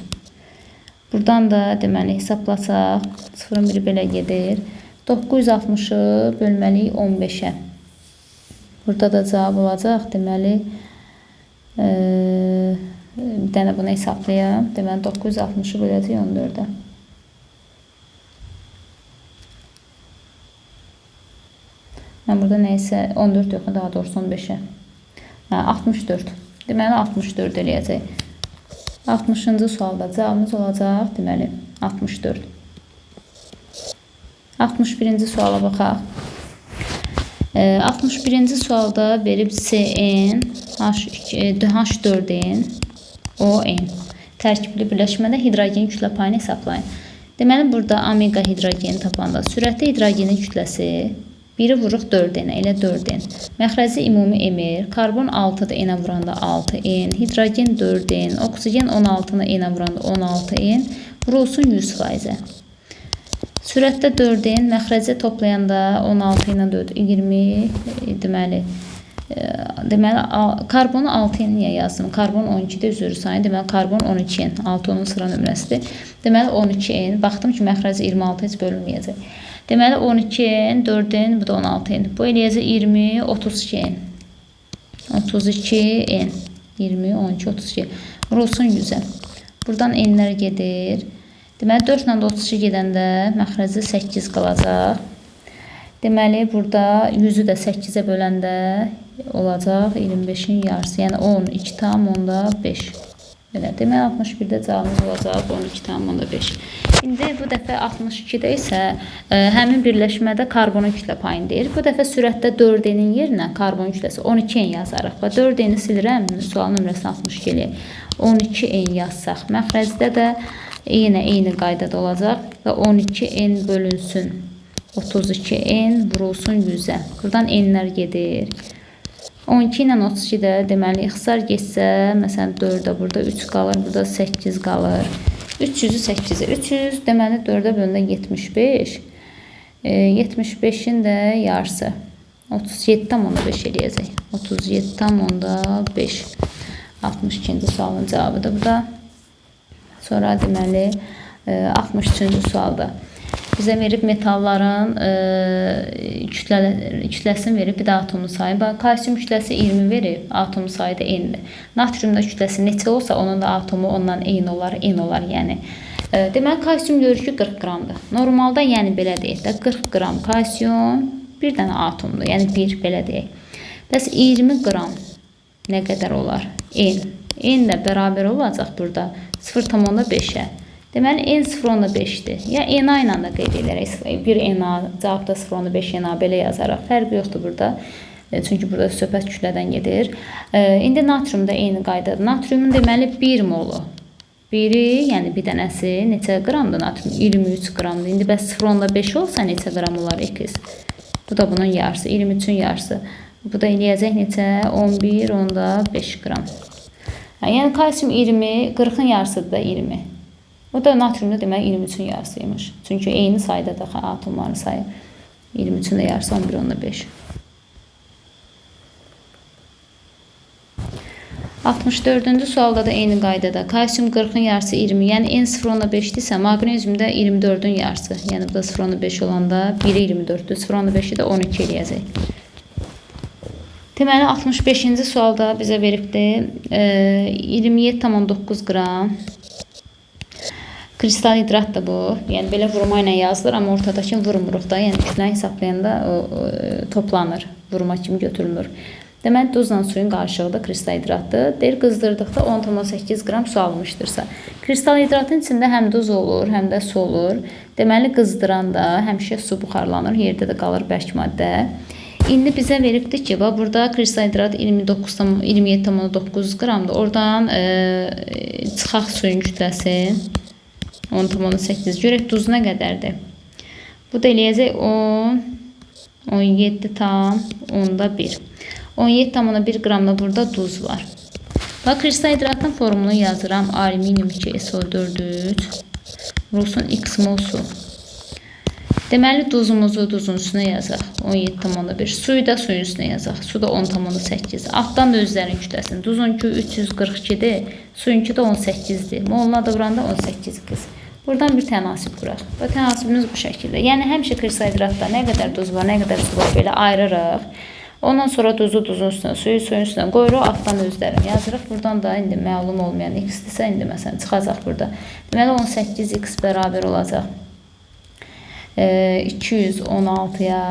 Buradan da deməli hesablasaq 0-ın biri belə gedir. 960-ı bölməliyik 15-ə. Burada da cavab olacaq deməli bir dənə bunu hesablayaq. Deməli 960-ı böləcək 14-ə. Mən burada nəysə 14 yox, daha doğrusu 15-ə. 64. Deməli 64 eləyəcək. 60-cı sualda cavabımız olacaq deməli 64. 61-ci suala baxaq. 61-ci sualda verib CN, H4N, ON tərkibli birləşmədə hidrogenin kütlə payını hesablayın. Deməli burada omega hidrogeni tapanda sürətli hidrogenin kütləsi 1-i vuruq 4N, elə 4N. Məxrəci ümumi emir, karbon 6-dır, N-ə vuranda 6N, hidrogen 4N, oksigen 16-nı N-ə vuranda 16N, vurulsun 100%-ə. Sürətdə 4N, məxrəcə toplayanda 16 ilə 4, 20, deməli, karbonu 6N niyə yazdım? Karbon 12-də üzrü sayı, deməli, karbon 12N, 6 onun sıra nömrəsidir. Deməli, 12N, baxdım ki, məxrəci 26 heç bölünməyəcək. Deməli 12N, 4N, bu da 16N. Bu eləyəcək 20, 32N. 32N. 20, 12, 32. Vurulsun 100-ə. Buradan N'lər gedir. Deməli 4 ilə 32 gedəndə məxrəci 8 qalacaq. Deməli burada 100-ü də 8-ə böləndə olacaq 25-in yarısı. Yəni 12,5. Belə. Deməli 61-də cavabımız olacaq 12,5. İndi bu dəfə 62-də isə həmin birləşmədə karbonun kütlə payını deyir. Bu dəfə sürətdə 4N-in yerinə karbon kütləsi 12N yazarıq. Və 4N-i silirəm, sual nömrəsi 62 eləyək. 12N yazsaq. Məxrəcdə də yenə eyni qaydada olacaq və 12N bölünsün 32N vurulsun 100-ə. Buradan N'lər gedir. 12 ilə 32-də deməli ixtisar getsə, məsələn 4-də burada 3 qalır, burada 8 qalır. 300-ü 8-ə. 300 deməli 4-ə bölündə 75. 75-in də yarısı. 37,5 eləyəcək. 37,5. 62-ci sualın cavabıdır bu da. Sonra deməli 63-cü sualda bizə verib metalların kütləsini verib, bir də atomun sayı. Kalsium kütləsi 20 verib, atomun sayı da N-dir. Natriumda kütləsi neçə olsa, onun da atomu ondan eyni olar, N olar. Yəni deməli kalsium görürük ki 40 qramdır. Normalda yəni belə deyək də 40 qram kalsium bir dənə atomdur. Yəni 1 belə deyək. Bəs 20 qram nə qədər olar? N. N də bərabər olacaq burada 0,5-ə. Deməli, N 0,5-dir. Ya NA ilə də qeyd edərək. Bir NA, cavabda 0,5 NA belə yazaraq. Fərqi yoxdur burada. Çünki burada söhbət kütlədən gedir. İndi natriumda eyni qaydadır. Natriumun deməli 1 molu. Biri, yəni bir dənəsi neçə qramdır natrium? 23 qramdır. İndi bəs 0,5 olsa neçə qram olar X? Bu da bunun yarısı. 23-ün yarısı. Bu da eləyəcək neçə? 11,5 qram. Yəni kalsium 20, 40-ın yarısıdır da 20. O da natriumda deməli 23-ün yarısıymış. Çünki eyni sayda da atomların sayı. 23-ün də yarısı 11,5. 64-cü sualda da eyni qaydada. Kalsium 40-ın yarısı 20. Yəni N 0,5-dirsə, maqneziumda 24-ün yarısı. Yəni bu da 0,5 olanda 1-i 24-dür. 0,5-i də 12 eləyəcək. Deməli 65-ci sualda bizə veribdir 27,9 qram kristal hidrat da bu. Yəni belə vurma ilə yazılır, amma ortadakını vurmuruq da. Yəni kütləni hesablayanda o toplanır, vurma kimi götürülmür. Deməli, duzla suyun qarışığı kristal hidratdır. Deyir, qızdırdıqda 10,8 qram su almışdırsa. Kristal hidratın içində həm duz olur, həm də su olur. Deməli, qızdıranda həmişə su buxarlanır, yerdə də qalır bərk maddə. İndi bizə veribdir ki, burada kristal hidrat 27,9 qramdır. Oradan çıxaq suyun kütləsi 10,8. Görək duz nə qədərdir? Bu da eləyəcək 17,1. 17,1 qramda burada duz var. Bax, kristal hidratın formunu yazıram. Alüminium 2SO4 vurulsun x mol su. Deməli, duzumuzu duzun üstünə yazaq. 17,1. Suyu da suyun üstünə yazaq. Su da 10,8. Altdan da özlərin kütləsini. Duzunki 342-dir. Suyunki də 18-dir. Moluna da vuranda 18 qız. Buradan bir tənasib quraq. Və tənasibimiz bu şəkildə. Yəni, həmişə kristal hidratda nə qədər duz var, nə qədər su var, belə ayırırıq. Ondan sonra duzu duzun üstünə, suyu suyun üstünə qoyuruq, altdan özlərini yazırıq. Buradan da indi məlum olmayan x-dirsə, indi məsələn çıxacaq burada. Deməli, 18x bərabər olacaq 216-ya.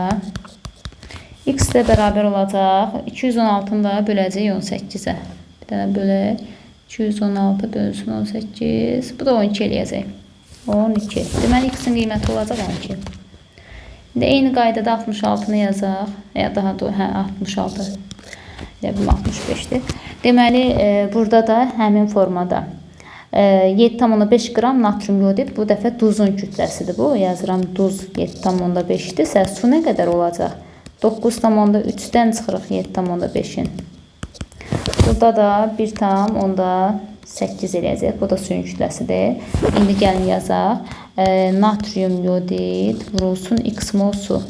X də bərabər olacaq 216-nı da böləcək 18-ə. Bir dənə bölək. 216 bölünsün 18. Bu da 12 eləyəcək. 12. Deməli, x-in qiyməti olacaq 12. İndi eyni qaydada 66-nı yazaq. Ya daha da 66. Ya 65-dir. Deməli, burada da həmin formada 7,5 qram natrium yodid. Bu dəfə duzun kütləsidir bu. Yazıram, duz 7,5-dirsə, su nə qədər olacaq? 9,3-dən çıxırıq 7,5-in. Burada da 1,8 eləyəcək. Bu da suyun kütləsidir. İndi gəlin yazaq. Natrium yodid vurulsun x mol su.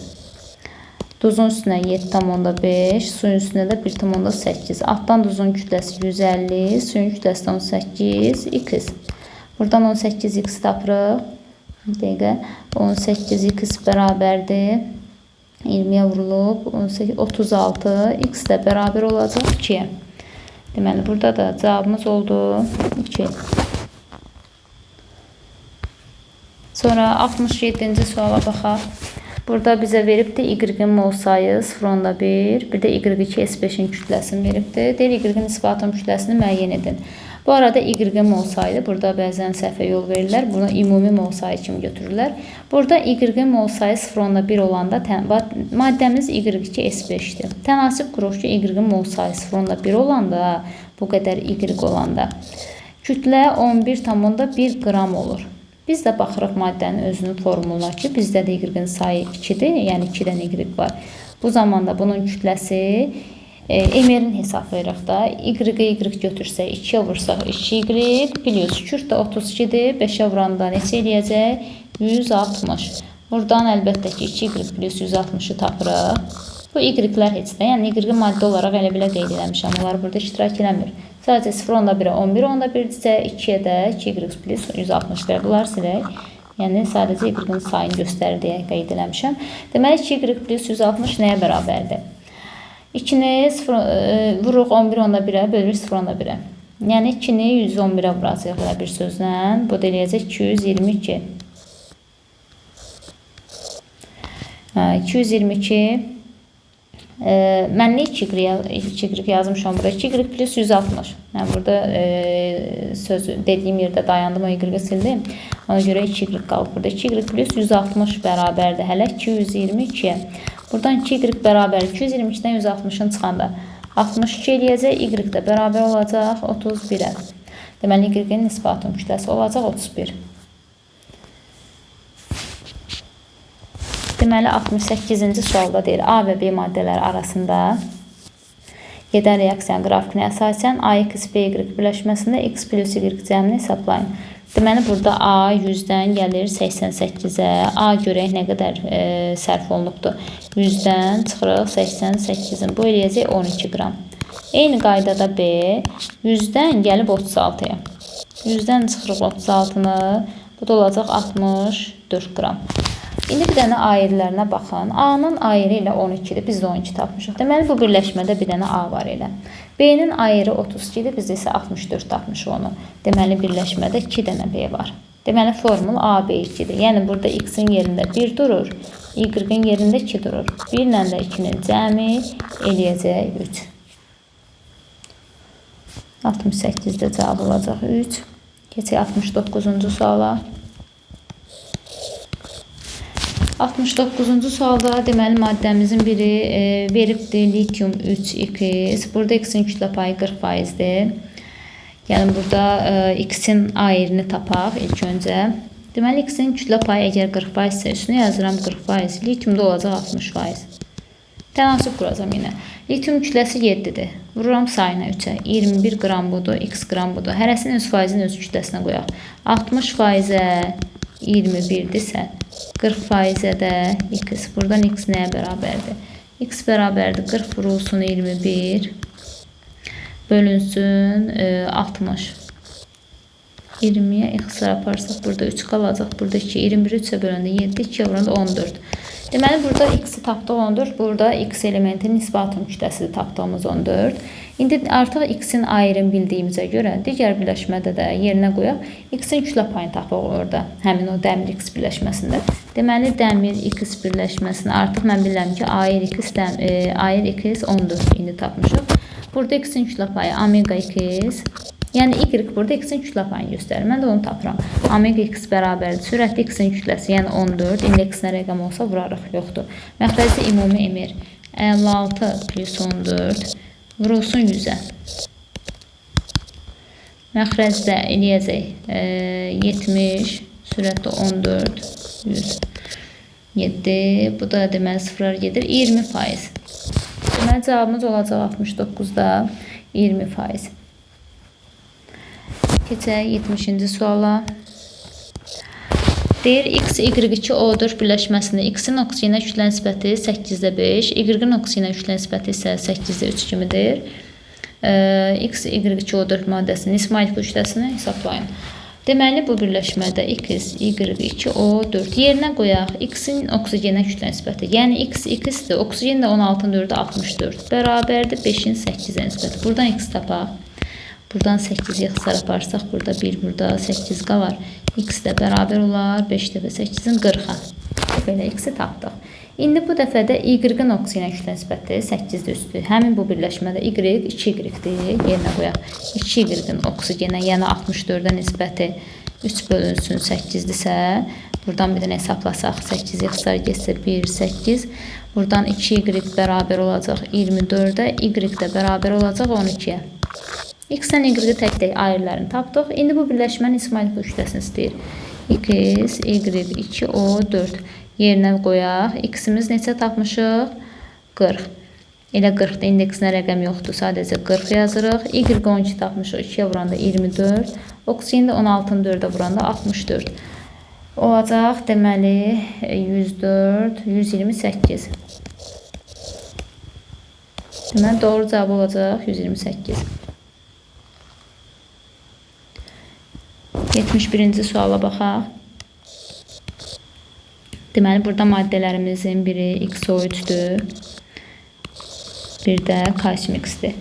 Duzun üstünə 7,5, suyun üstünə də 1,8. Altdan duzun kütləsi 150, suyun kütləsi 18, x. Buradan 18x tapırıq. 18x bərabərdir. 20-yə vurulub 36, x də bərabər olacaq 2-yə. Deməli, burada da cavabımız oldu 2. Sonra 67-ci suala baxaq. Burada bizə veribdir y-in mol sayı 0,1, bir də y2S5-in kütləsini veribdir. Deyir, y-in nisbi atom kütləsini müəyyən edin. Bu arada y-in mol sayı, burada bəzən səhvə yol verirlər. Bunu ümumi mol sayı kimi götürürlər. Burada y-in mol sayı 0,1 olanda maddəmiz y2S5-dir. Tənasib quruq ki, y-in mol sayı 0,1 olanda, bu qədər y olanda kütlə 11,1 qram olur. Biz də baxırıq maddənin özünün formuluna ki, bizdə də y-in sayı 2-dir, yəni 2-dən y var. Bu zamanda bunun kütləsi mr-in hesablayırıq da. Y-i götürsək, 2-yə vursaq 2y, biliyoruz, kürt də 32-dir, 5-ə vuranda neçə eləyəcək? 160. Buradan əlbəttə ki, 2y plus 160-ı tapırıq. Bu y-lər heç də, yəni y-i maddə olaraq elə-belə qeyd eləmişəm, onlar burada iştirak eləmir. Sadəcə 0,1-ə 11,1-dirsə, 2-yə də 2y plus 160 və bunlar silək. Yəni, sadəcə y-in sayını göstərir deyə qeyd eləmişəm. Deməli, 2y plus 160 nəyə bərabərdir? 2-ni vururuq 11,1-ə, bölürük 0,1-ə. Yəni, 2-ni 111-ə vuracaq bir sözlə. Bu da eləyəcək 222. 222. Mən nə 2y yazmışam burada? 2y plus 160. Yəni, burada dediyim yerdə dayandım, o y sildim. Ona görə 2y qalıb burada. 2y plus 160 bərabərdir. Hələ 222-yə. Buradan 2y bərabər 222-dən 160-ın çıxanda 62 eləyəcək, y də bərabər olacaq 31-ə. Deməli, y-in nisbi atom kütləsi olacaq 31. Deməli, 68-ci sualda deyir, A və B maddələri arasında gedən reaksiyanın qrafikinə əsasən AX, BY birləşməsində X plus Y cəmini hesablayın. Deməli, burada A 100-dən gəlir 88-ə. A görək nə qədər sərf olunubdur. 100-dən çıxırıq 88-in. Bu eləyəcək 12 qram. Eyni qaydada B 100-dən gəlib 36-ya. 100-dən çıxırıq 36-nı. Bu da olacaq 64 qram. İndi bir dənə ayrılarına baxın. A-nın ayrı ilə 12-dir. Biz də 12 tapmışıq. Deməli, bu birləşmədə bir dənə A var elə. B-nin ayrı 32-dir. Biz isə 64 tapmışıq onu. Deməli, birləşmədə 2 dənə B var. Deməli, formul AB2-dir. Yəni, burada X-in yerində 1 durur. Y-in yerində 2 durur. 1 ilə də 2-nin cəmi eləyəcək 3. 68-də cavab olacaq 3. Keçək 69-cu suala. 69-cu sualda deməli maddəmizin biri veribdir litium 3x. Burada x-in kütlə payı 40%-dir. Yəni burada x-in ayırını tapaq ilk öncə. Deməli x-in kütlə payı əgər 40% isə üstünə yazıram 40%. Litiumda olacaq 60%. Tənasib quracam yenə. Litium kütləsi 7-dir. Vururam sayına 3-ə. 21 qram budur, x qram budur. Hərəsinin öz faizini öz kütləsinə qoyaq. 60%-ə 21-dirsə 40%-ə də x. Buradan x nəyə bərabərdir? X bərabərdir 40 vurulsun 21 bölünsün 60. 20-yə ixtisar aparsaq burada 3 qalacaq. Burada 2, 21 3-ə böləndə 7, 2-yə vuranda 14. Deməli burada x-i tapdıq 14. Burada x elementinin nisbi atom kütləsidir tapdığımız 14. İndi artıq x-in ayrım bildiyimizə görə digər birləşmədə də yerinə qoyaq. X-in kütlə payını tapaq orada. Həmin o dəmir x birləşməsində. Deməli dəmir x birləşməsini artıq mən bilirəm ki ayır x 14 indi tapmışıq. Burada x-in kütlə payı omega x. Yəni y burada x-in kütlə payını göstərir. Mən də onu tapıram. Omega x bərabərdir. Sürətli x-in kütləsi, yəni 14. İndeksinə rəqəm olsa vurarıq, yoxdur. Məxrəcdə ümumi emir 56 plus 14 vurulsun 100-ə. Məxrəcdə eləyəcək 70, sürətli 14, 100. 7, bu da deməli sıfırlar gedir. 20%. Deməli cavabımız olacaq 69-da 20%. Keçək 70-ci suala. Deyir x, y2, O4 birləşməsində x-in oksigenə kütlə nisbəti 8-də 5, y-in oksigenə kütlə nisbəti isə 8-də 3 kimidir. X, y2, O4 maddəsinin nisbi molekyul kütləsini hesablayın. Deməli bu birləşmədə x, y2, O4 yerinə qoyaq. X-in oksigenə kütlə nisbəti. Yəni x x-dir, oksigen də 16-ın 4-də 64. Bərabərdir 5-in 8-ə nisbəti. Buradan x tapaq. Buradan 8 ixtisar aparsaq, burada 1, burada 8 qalar. X də bərabər olar 5 dəfə 8-in 40-a. Belə x-i tapdıq. İndi bu dəfə də y-in oksigenə kütlə nisbəti 8-də üstü. Həmin bu birləşmədə y 2y-dir. Yerinə qoyaq. 2y-in oksigenə, yəni 64-də nisbəti 3 bölünsün 8-dirsə, buradan bir dənə hesablasaq, 8 ixtisar getsə 1, 8. Buradan 2y bərabər olacaq 24-də, y də bərabər olacaq 12-yə. X-dən y-i tək-tək ayrılarını tapdıq. İndi bu birləşmənin nisbi molekyul kütləsini istəyir. X, y2, O4 yerinə qoyaq. X-imiz neçə tapmışıq? 40. Elə 40-da indeksinə rəqəm yoxdur. Sadəcə 40 yazırıq. Y 12 tapmışıq. 2-yə vuranda 24. Oksigen də 16-nın 4-ə vuranda 64. Olacaq deməli 104, 128. Deməli doğru cavab olacaq 128. 71-ci suala baxaq. Deməli, burada maddələrimizin biri XO3-dür. Bir də kalsium X-dir.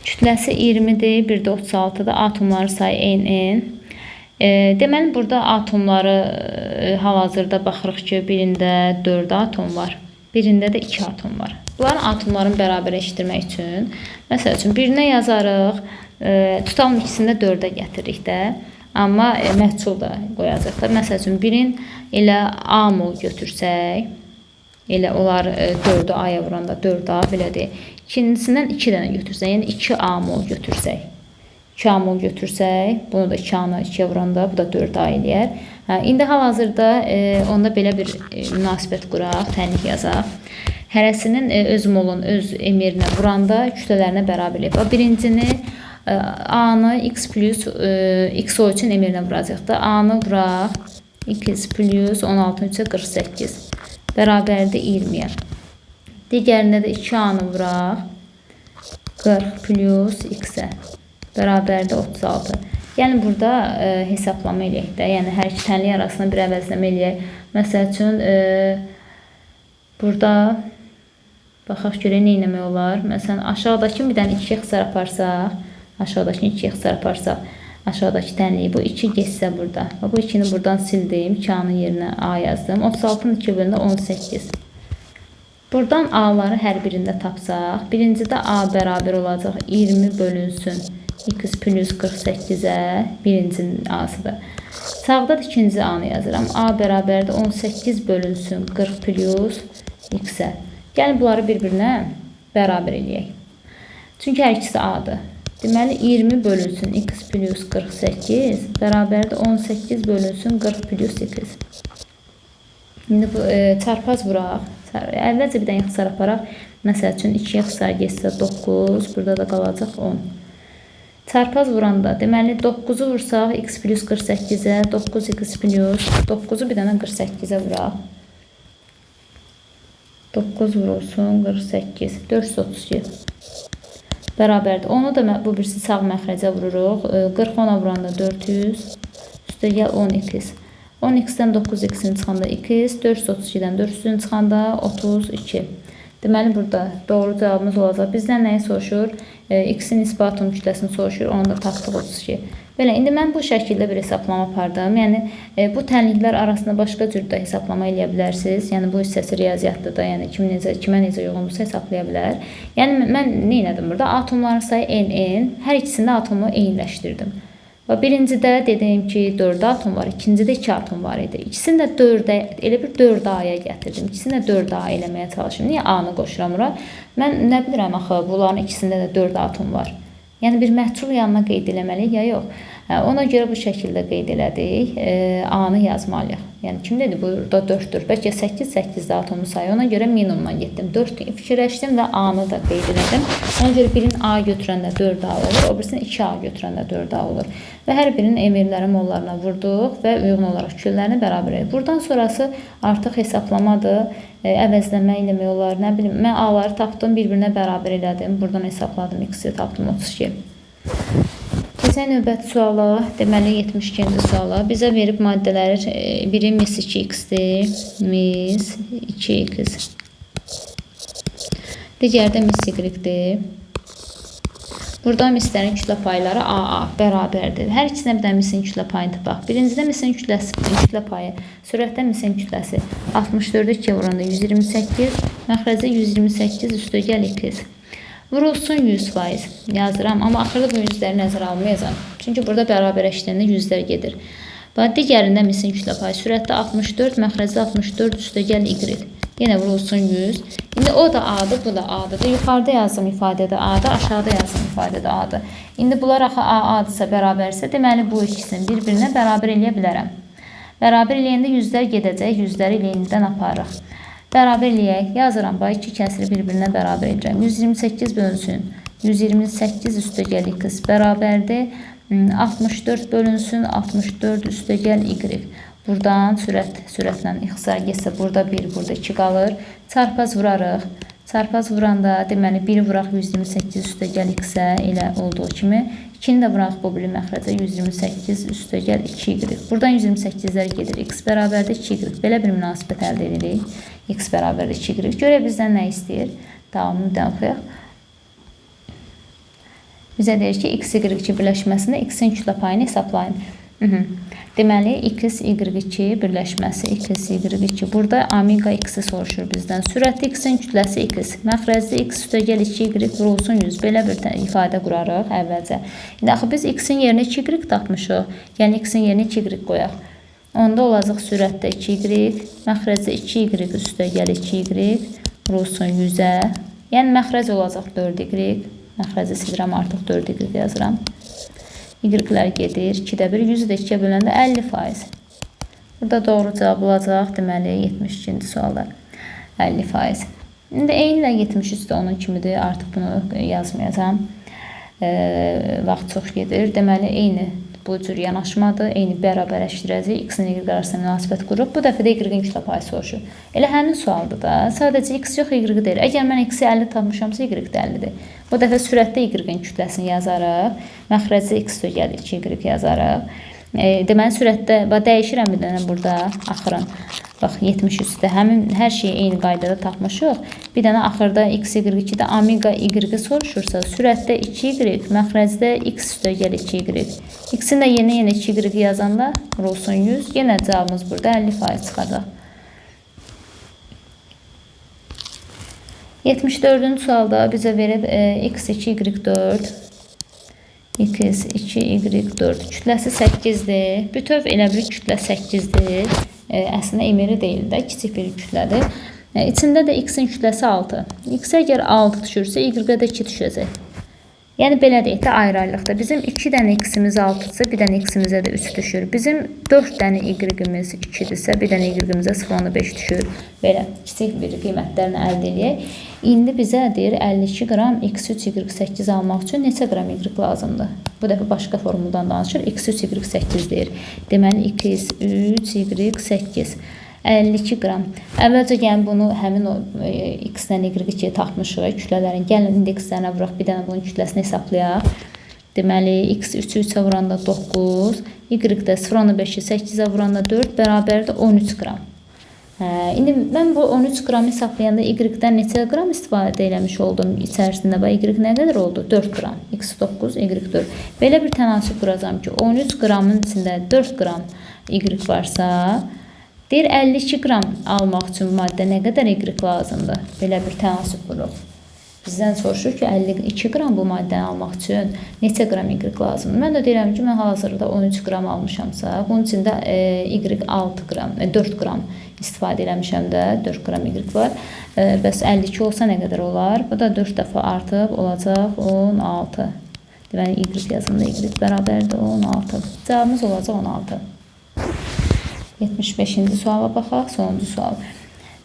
Kütləsi 20-dir, bir də 36-dır. Atomları sayı NN. Deməli, burada atomları hal-hazırda baxırıq ki, birində 4 atom var. Birində də 2 atom var. Bunların atomlarını bərabər eşitdirmək üçün, məsəl üçün, birinə yazarıq, tutalım ikisində 4-ə gətiririk də. Amma məhsul da qoyacaqlar. Məsəl üçün, birin elə A mol götürsək, elə onlar 4-ü A-ya vuranda 4A belədir. İkincisindən 2 dənə götürsək, yəni 2A mol götürsək. 2A mol götürsək, bunu da 2A-nı 2-yə vuranda, bu da 4A eləyər. İndi hal-hazırda onda belə bir münasibət quraq, tənlik yazaq. Hərəsinin öz molun, öz emirinə vuranda kütlələrinə bərabər eləyək. Birincini A-nı x plus XO üçün emirinə vuracaq da. A-nı vuraq x plus 16 3-ə 48 bərabərdir 20-yə. Digərində də 2A-nı vuraq 40 plus x-ə bərabərdir 36. Yəni burada hesablama eləyək də. Yəni hər iki tənlik arasında bir əvəzləmə eləyək. Məsəl üçün burada baxaq görək nə etmək olar. Məsələn aşağıdakı bir dənə 2 ixtisar aparsaq, aşağıdakı 2 ixtisar aparsaq, aşağıdakı tənliyi bu 2 geçsə burada. Bu 2-ni buradan sildim. 2A-nın yerinə A yazdım. 36-nın 2 bölündə 18. Buradan A-ları hər birində tapsaq, birincidə A bərabər olacaq 20 bölünsün x plus 48'ə birincinin a'sıdır. Sağda da ikinci a'nı yazıram. A bərabərdir 18 bölünsün 40 plus x-ə. Gəlin bunları bir-birinə bərabər eləyək. Çünki hər ikisi a'dır. Deməli 20 bölünsün x plus 48 bərabərdir 18 bölünsün 40 plus x. İndi bu çarpaz vuraq. Əvvəlcə bir dənə ixtisar aparaq. Məsəl üçün 2 ixtisar getsə 9, burada da qalacaq 10. Çarpaz vuranda deməli 9'u vursaq x plus 48'ə 9x plus 9'u bir dənə 48'ə vuraq. 9 vurulsun 48 432 bərabərdir. Onu da bu birisi sağ məxrəcə vururuq. 40 ona vuranda 400 üstə gəl 10x. 10x'dən 9x'in çıxanda 2x, 432'dən 400'ün çıxanda 32. Deməli burada doğru cavabımız olacaq. Bizdən nəyi soruşur? X-in nisbi atom kütləsini soruşur. Onu da tapdıq 32. Belə, indi mən bu şəkildə bir hesablama apardım. Yəni bu tənliklər arasında başqa cür də hesablama eləyə bilərsiniz. Yəni bu hissəsi riyaziyyatdır da, yəni kimə necə uyğundursa hesablaya bilər. Yəni mən nə etdim burada? Atomların sayı n. Hər ikisində atomu eyniləşdirdim. Və birincidə dedim ki 4 atom var, ikincidə 2 atom var idi. İkisini də 4-ə, elə bir 4A'ya gətirdim. İkisini də 4A eləməyə çalışdım. Niyə A'nı qoşuram bura? Mən nə bilirəm axı, bunların ikisində də 4 atom var. Yəni bir məhdud yanına qeyd eləməliyik ya yox. Ona görə bu şəkildə qeyd elədik. A-nı yazmalıyıq. Yəni kim dedi? Burada 4-dür. Bəlkə 8-8-də atomun sayı. Ona görə minimumdan getdim. 4 fikirləşdim və A-nı da qeyd elədim. Ona görə birini A götürəndə 4A olur. O birisini 2A götürəndə 4A olur. Və hər birinin emirləri mollarına vurduq və uyğun olaraq küllərini bərabər edirik. Buradan sonrası artıq hesablamadır. Əvəzləmə eləmək olar. Nə bilim, mən A-ları tapdım, bir-birinə bərabər elədim. Buradan hesabladım. X-i tapdım 32. Keçən növbəti suala, deməli 72-ci suala bizə verib maddələri biri mis 2x-dir, mis 2x. Digəri də mis y-dir. Burada mislərin kütlə payları AA bərabərdir. Hər ikisinə bir də misin kütlə payını tapaq. Birincidə misin kütlə payı, sürətdə misin kütləsi 64-ə 2 vuranda 128, məxrəcə 128 üstəgəl 2. Vurulsun 100% yazıram, amma axırda bu yüzləri nəzərə almayacağam. Çünki burada bərabərləşdirəndə yüzlər gedir. Digərində misin kütlə payı, sürətdə 64, məxrəcdə 64 üstəgəl y. Yenə vurulsun 100. İndi o da A-dır, bu da A-dır. Yuxarıda yazdım ifadədə A-dır, aşağıda yazdım ifadədə A-dır. İndi bunlar axı A-dırsa, bərabərsə, deməli bu ikisini bir-birinə bərabər eləyə bilərəm. Bərabər eləyəndə yüzlər gedəcək, yüzləri eləyəndən aparırıq. Bərabər eləyək, yazıram, 2 kəsiri bir-birinə bərabər edirəm. 128 bölünsün, 128 üstəgəl x bərabərdir. 64 bölünsün, 64 üstəgəl y. Buradan sürətlə ixtisar getsə, burada 1, burada 2 qalır. Çarpaz vurarıq. Çarpaz vuranda, deməli 1 vuraq 128 üstəgəl x-ə elə olduğu kimi. 2-ni də vuraq bu biri məxrəcə 128 üstəgəl 2y. Buradan 128-lər gedir. X bərabərdə 2y. Belə bir münasibət əldə edirik. X bərabərdə 2y. Görək bizdən nə istəyir? Davamını da oxuyaq. Bizə deyir ki, x, y2 birləşməsində x-in kütlə payını hesablayın. Deməli, x, y2 birləşməsi, x, y2. Burada omega x-i soruşur bizdən. Sürətli x-in kütləsi x. Məxrəcdə x üstəgəl 2y vurulsun 100. Belə bir ifadə qurarıq əvvəlcə. İndi axı biz x-in yerinə 2y tapmışıq. Yəni x-in yerinə 2y qoyaq. Onda olacaq sürətdə 2y, məxrəcdə 2y üstəgəl 2y vurulsun 100-ə. Yəni məxrəc olacaq 4y. Məxrəcə silirəm, artıq 4y yazıram. Y-lər gedir. 2-də 1, 100-ü də 2-yə böləndə 50%. Burada doğru cavab olacaq. Deməli, 72-ci sualda 50%. İndi eynilə 73 də onun kimidir. Artıq bunu yazmayacağım. Vaxt çox gedir. Deməli, eyni bu cür yanaşmadır. Eyni bərabərləşdirəcək. X-in y arasında münasibət qururuq. Bu dəfə də y-in kütlə payı soruşur. Elə həmin sualdır da. Sadəcə x yox, y deyil. Əgər mən x-i 50 tapmışamsa, y də 50-dir. Bu dəfə sürətdə y-in kütləsini yazarıq. Məxrəcdə x üstəgəl 2y yazarıq. Deməli, sürətdə dəyişirəm bir dənə burada axırın. Bax, 73-də həmin hər şeyi eyni qaydada tapmışıq. Bir dənə axırda x, y2-də omega y soruşursa, sürətdə 2y, məxrəcdə x üstəgəl 2y. X-in də yenə 2y yazanda vurulsun 100. Yenə cavabımız burada 50% çıxacaq. 74-cü sualda bizə verib x2, y4, x 2 y 4 kütləsi 8-dir. Bütöv elə bir kütlə 8-dir. Əslində emiri deyil də, kiçik bir kütlədir. İçində də x-in kütləsi 6. X əgər 6 düşürsə, y-ə də 2 düşəcək. Yəni belə deyək də ayrı-ayrılıqda. Bizim 2 dənə x-imiz 6-dırsa, bir dənə x-imizə də 3 düşür. Bizim 4 dənə y-imiz 2-dirsə, bir dənə y-imizə 0.5 düşür. Belə kiçik bir qiymətlərini əldə edək. İndi bizə deyir 52 qram x3 y8 almaq üçün neçə qram y lazımdır? Bu dəfə başqa formuldan danışır. x3 y8 deyir. Deməli x3 y8 52 qram. Əvvəlcə gəlin bunu həmin o x-dən y2 tapmışıq. Kütlələrin gəlin indekslərinə vuraq, bir dənə bunun kütləsini hesablayaq. Deməli x 3-ü 3-ə vuranda 9, y-də 0.5-i 8-ə vuranda 4 bərabərdir 13 qram. İndi mən bu 13 qram hesablayanda y-dən neçə qram istifadə eləmiş oldum içərisində və y nə qədər oldu? 4 qram. X 9, y 4. Belə bir tənasüb quracağım ki, 13 qramın içində 4 qram y varsa, deyir 52 qram almaq üçün maddə nə qədər y lazımdır? Belə bir tənasüb quruq. Bizdən soruşur ki, 52 qram bu maddəni almaq üçün neçə qram y lazımdır? Mən də deyirəm ki, mən hazırda 13 qram almışamsa, bunun içində y 6 qram, 4 qram istifadə eləmişəm də, 4 qram y var. Bəs 52 olsa nə qədər olar? Bu da 4 dəfə artıb olacaq 16. Deməli, y yazımda y bərabərdir 16. Cavabımız olacaq 16. 75-ci suala baxaq, sonuncu sual.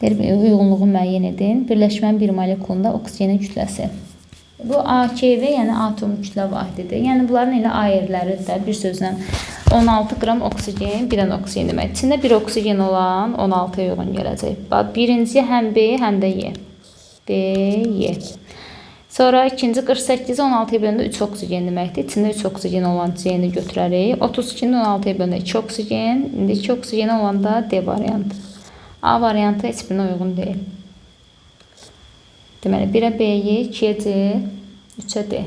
Uyğunluğu müəyyən edin. Birləşmənin bir molekulunda oksigenin kütləsi. Bu AKV, yəni atom kütlə vahididir. Yəni bunların elə ayirləridir də, bir sözlə 16 qram oksigen, bir dənə oksigen demək. İçində bir oksigen olan 16-ya uyğun gələcək. Birinci həm B, həm də Y. B, Y. Sonra ikinci 48-i 16-ya böləndə 3 oksigen deməkdir. İçində 3 oksigen olan C-ni götürərik. 32-ni 16-ya böləndə 2 oksigen. İndi 2 oksigen olanda D variantı. A variantı heç birinə uyğun deyil. Deməli, 1-ə B-yi, 2-yə C, 3-ə D.